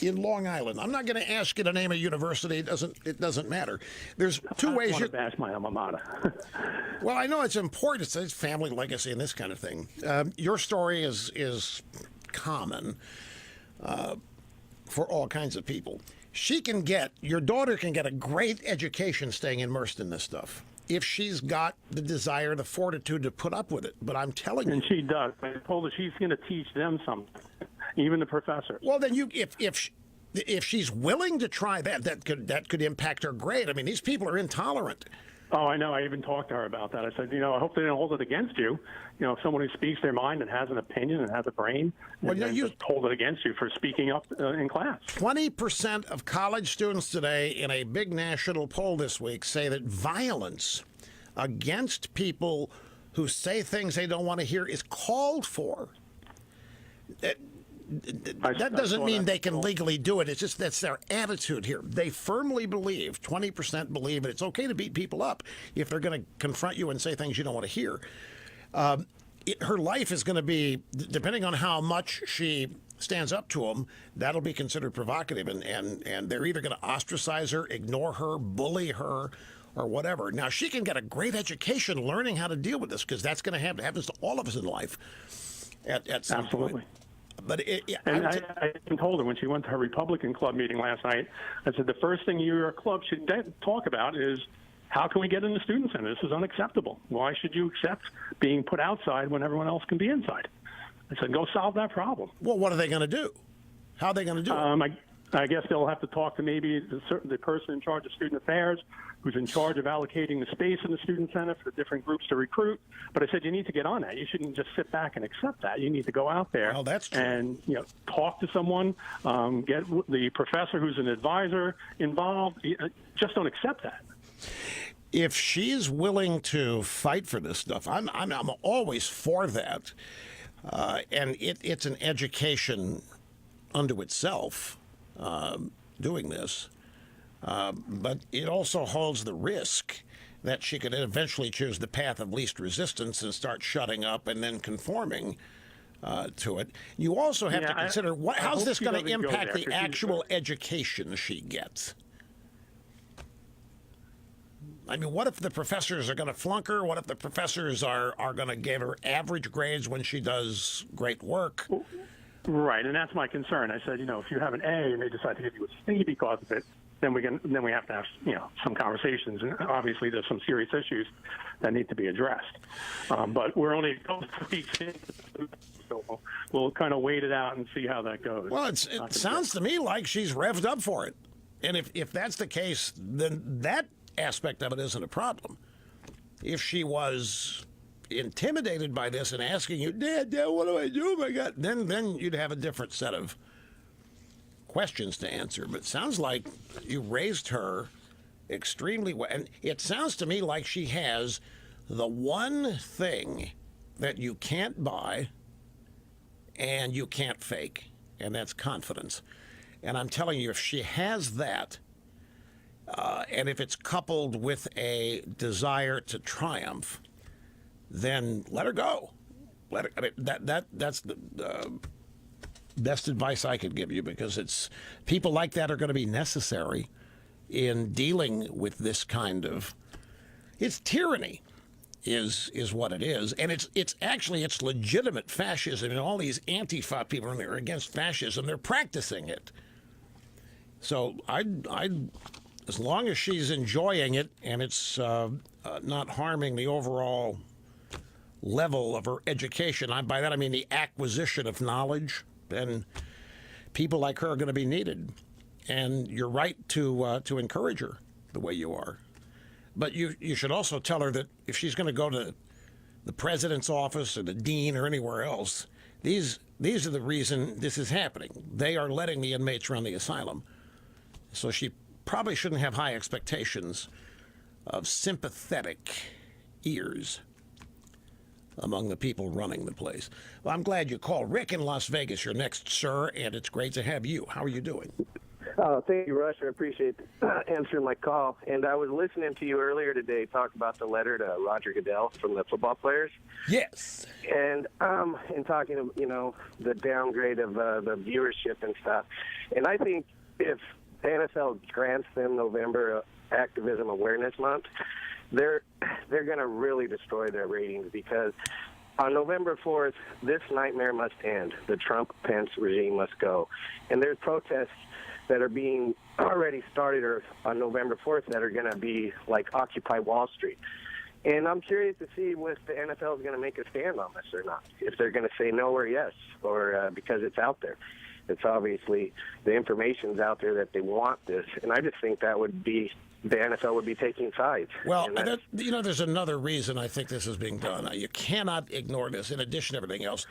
in Long Island. I'm not going to ask you to name a university. It doesn't matter. There's two ways you bash my alma mater. Well, I know it's important. It's family legacy and this kind of thing. Your story is common for all kinds of people. Your daughter can get a great education staying immersed in this stuff. if she's got the desire, the fortitude to put up with it. But I'm telling you. And she does. I told her she's going to teach them something, even the professors. Well, then if she's willing to try that could impact her grade. I mean, these people are intolerant. Oh, I know. I even talked to her about that. I said, I hope they don't hold it against you. If someone who speaks their mind and has an opinion and has a brain, well, you just hold it against you for speaking up in class. 20% of college students today in a big national poll this week say that violence against people who say things they don't want to hear is called for. That doesn't mean they can legally do it. It's just that's their attitude here. They firmly believe, 20% believe, that it's okay to beat people up if they're going to confront you and say things you don't want to hear. Her life is going to be, depending on how much she stands up to them, that'll be considered provocative, and they're either going to ostracize her, ignore her, bully her, or whatever. Now, she can get a great education learning how to deal with this, because that's going to happen. It happens to all of us in life at some point. But I told her when she went to her Republican club meeting last night, I said the first thing your club should talk about is how can we get in the student center? This is unacceptable. Why should you accept being put outside when everyone else can be inside? I said, go solve that problem. Well, what are they going to do? How are they going to do it? I guess they'll have to talk to maybe the person in charge of student affairs, who's in charge of allocating the space in the student center for the different groups to recruit. But I said you need to get on that. You shouldn't just sit back and accept that. You need to go out there and talk to someone, get the professor who's an advisor involved. Just don't accept that. If she's willing to fight for this stuff, I'm always for that. And it's an education unto itself. Doing this, but it also holds the risk that she could eventually choose the path of least resistance and start shutting up and then conforming to it. You also have to consider how's this going to impact the actual education she gets. I mean, what if the professors are going to flunk her? What if the professors are going to give her average grades when she does great work? Right, and that's my concern. I said, if you have an A and they decide to give you a C because of it, then we have to have some conversations, and obviously there's some serious issues that need to be addressed. But we're only a couple of weeks in, so we'll kind of wait it out and see how that goes. Well, it sounds to me like she's revved up for it, and if that's the case, then that aspect of it isn't a problem. If she was intimidated by this and asking you, Dad, what do I do? My God, then you'd have a different set of questions to answer. But it sounds like you raised her extremely well, and it sounds to me like she has the one thing that you can't buy and you can't fake, and that's confidence. And I'm telling you, if she has that, and if it's coupled with a desire to triumph, then let her go. That's the best advice I could give you, because it's people like that are going to be necessary in dealing with this kind of tyranny is what it is, and it's actually legitimate fascism, and all these Antifa people are against fascism. They're practicing it. So I as long as she's enjoying it and it's not harming the overall level of her education, by that I mean the acquisition of knowledge, then people like her are going to be needed. And you're right to encourage her the way you are. But you should also tell her that if she's going to go to the president's office or the dean or anywhere else, these are the reason this is happening. They are letting the inmates run the asylum. So she probably shouldn't have high expectations of sympathetic ears among the people running the place. Well, I'm glad you called. Rick in Las Vegas, you're next, sir, and it's great to have you. How are you doing? Thank you, Rush. I appreciate answering my call. And I was listening to you earlier today talk about the letter to Roger Goodell from the football players. Yes. And talking, the downgrade of the viewership and stuff. And I think if the NFL grants them November Activism Awareness Month, they're going to really destroy their ratings, because on November 4th, this nightmare must end. The Trump-Pence regime must go. And there's protests that are being already started or on November 4th that are going to be like Occupy Wall Street. And I'm curious to see if the NFL is going to make a stand on this or not, if they're going to say no or yes, or because it's out there. It's obviously the information's out there that they want this. And I just think that would be the NFL would be taking sides. Well, there's another reason I think this is being done. You cannot ignore this in addition to everything else.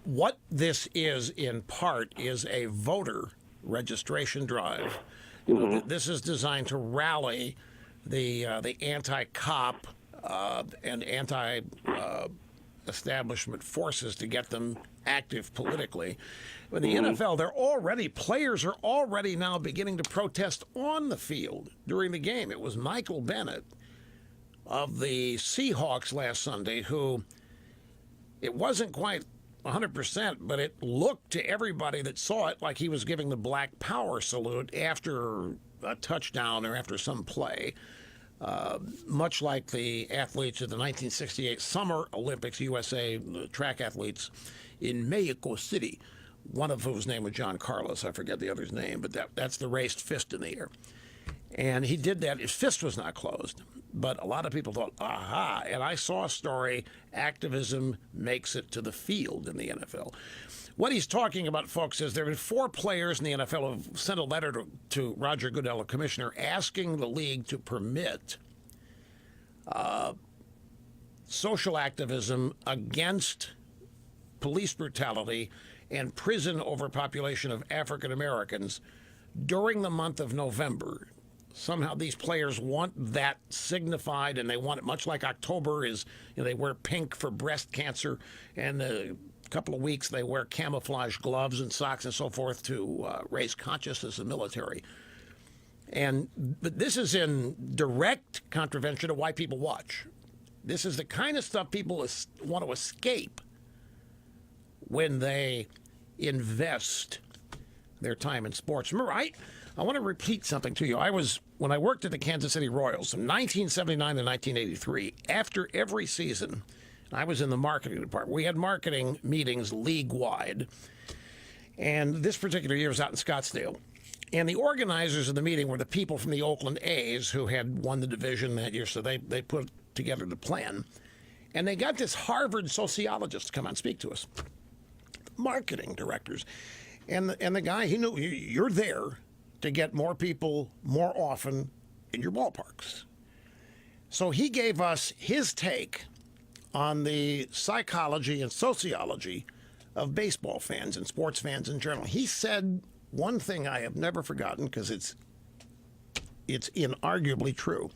What this is, in part, is a voter registration drive. This is designed to rally the anti-cop and anti-establishment forces to get them active politically. But the NFL, players are already now beginning to protest on the field during the game. It was Michael Bennett of the Seahawks last Sunday who, it wasn't quite 100%, but it looked to everybody that saw it like he was giving the Black Power salute after a touchdown or after some play. Much like the athletes of the 1968 Summer Olympics, USA track athletes in Mexico City, one of whose name was John Carlos. I forget the other's name, but that's the raised fist in the air. And he did that. His fist was not closed, but a lot of people thought, aha. And I saw a story, activism makes it to the field in the NFL. What he's talking about, folks, is there have been 4 players in the NFL who have sent a letter to Roger Goodell, a commissioner, asking the league to permit social activism against police brutality and prison overpopulation of African Americans during the month of November. Somehow these players want that signified, and they want it much like October is, they wear pink for breast cancer, and a couple of weeks they wear camouflage gloves and socks and so forth to raise consciousness of the military. But this is in direct contravention of why people watch. This is the kind of stuff people want to escape when they invest their time in sports. Remember, I want to repeat something to you. When I worked at the Kansas City Royals from 1979 to 1983, after every season, I was in the marketing department. We had marketing meetings league-wide, and this particular year was out in Scottsdale. And the organizers of the meeting were the people from the Oakland A's who had won the division that year, so they put together the plan. And they got this Harvard sociologist to come out and speak to us. Marketing directors. And the guy, he knew you're there to get more people more often in your ballparks. So he gave us his take on the psychology and sociology of baseball fans and sports fans in general. He said one thing I have never forgotten because it's inarguably true.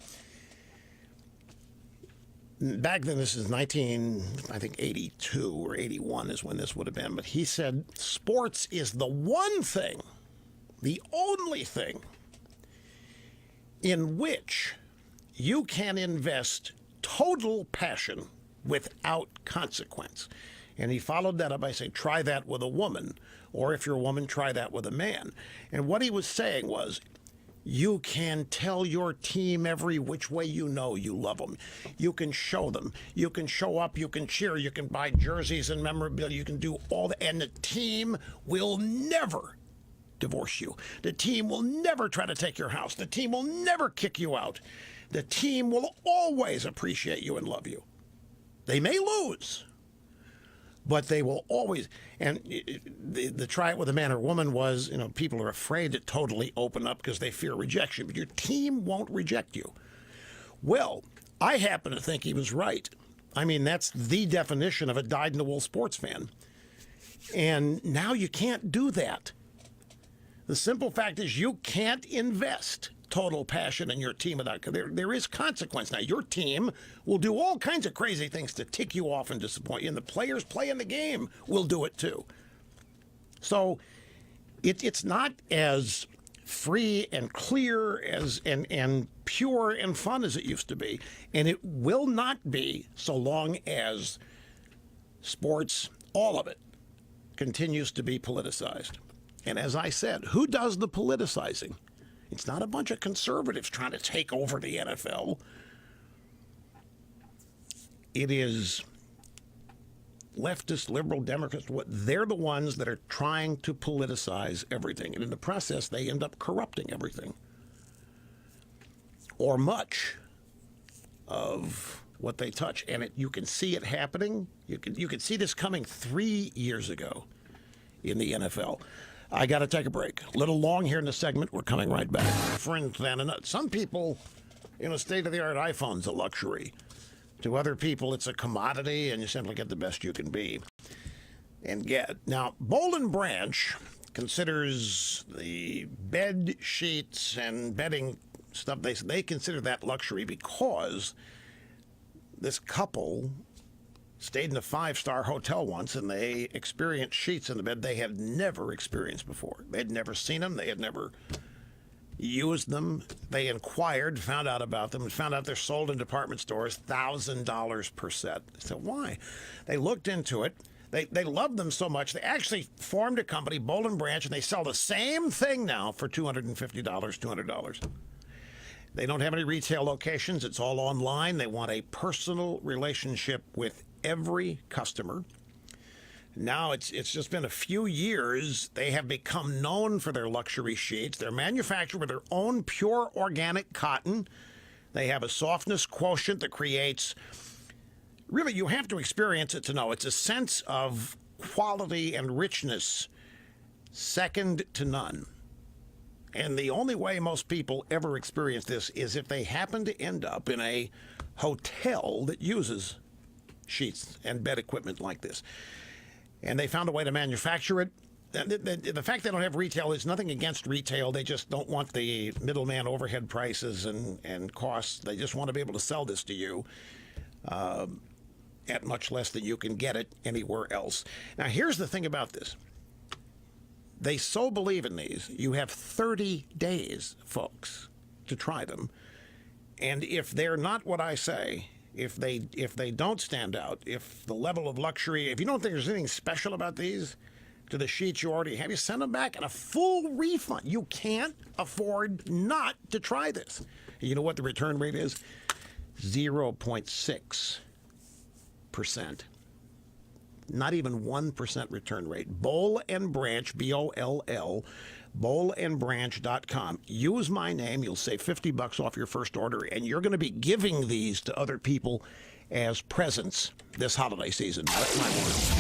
Back then, this is 82 or 81 is when this would have been. But he said, sports is the one thing, the only thing, in which you can invest total passion without consequence. And he followed that up by saying, try that with a woman. Or if you're a woman, try that with a man. And what he was saying was, you can tell your team every which way you know you love them. You can show them. You can show up. You can cheer. You can buy jerseys and memorabilia. You can do all that. And the team will never divorce you. The team will never try to take your house. The team will never kick you out. The team will always appreciate you and love you. They may lose, but they will always. And the try it with a man or woman was, people are afraid to totally open up because they fear rejection, but your team won't reject you. Well, I happen to think he was right. I mean, that's the definition of a dyed-in-the-wool sports fan. And now you can't do that. The simple fact is you can't invest total passion in your team without, there is consequence. Now, your team will do all kinds of crazy things to tick you off and disappoint you, and the players playing the game will do it too. So it's not as free and clear and pure and fun as it used to be, and it will not be so long as sports, all of it, continues to be politicized. And as I said, who does the politicizing? It's not a bunch of conservatives trying to take over the NFL. It is leftists, liberal Democrats, they're the ones that are trying to politicize everything. And in the process, they end up corrupting everything. Or much of what they touch. And you can see it happening. You can see this coming 3 years ago in the NFL. I got to take a break. A little long here in the segment. We're coming right back. Friend, some people, state-of-the-art iPhone's a luxury. To other people, it's a commodity, and you simply get the best you can be and get. Now, Boll & Branch considers the bed sheets and bedding stuff, they consider that luxury because this couple stayed in a 5-star hotel once, and they experienced sheets in the bed they had never experienced before. They'd never seen them. They had never used them. They inquired, found out about them, and found out they're sold in department stores, $1,000 per set. So why? They looked into it. They loved them so much, they actually formed a company, Boll & Branch, and they sell the same thing now for $250, $200. They don't have any retail locations. It's all online. They want a personal relationship with every customer. Now it's just been a few years. They have become known for their luxury sheets. They're manufactured with their own pure organic cotton. They have a softness quotient that creates, really, you have to experience it to know. It's a sense of quality and richness second to none. And the only way most people ever experience this is if they happen to end up in a hotel that uses sheets and bed equipment like this. And they found a way to manufacture it. The fact they don't have retail is nothing against retail. They just don't want the middleman overhead prices and costs. They just want to be able to sell this to you at much less than you can get it anywhere else. Now, here's the thing about this. They so believe in these, you have 30 days, folks, to try them. And if they're not what I say, if they don't stand out, if the level of luxury, if you don't think there's anything special about these to the sheets you already have, you send them back and a full refund. You can't afford not to try this. You know what the return rate is? 0.6%. Not even 1% return rate. Boll & Branch, B-O-L-L, bollandbranch.com. Use my name. You'll save $50 off your first order, and you're going to be giving these to other people as presents this holiday season. That's my word.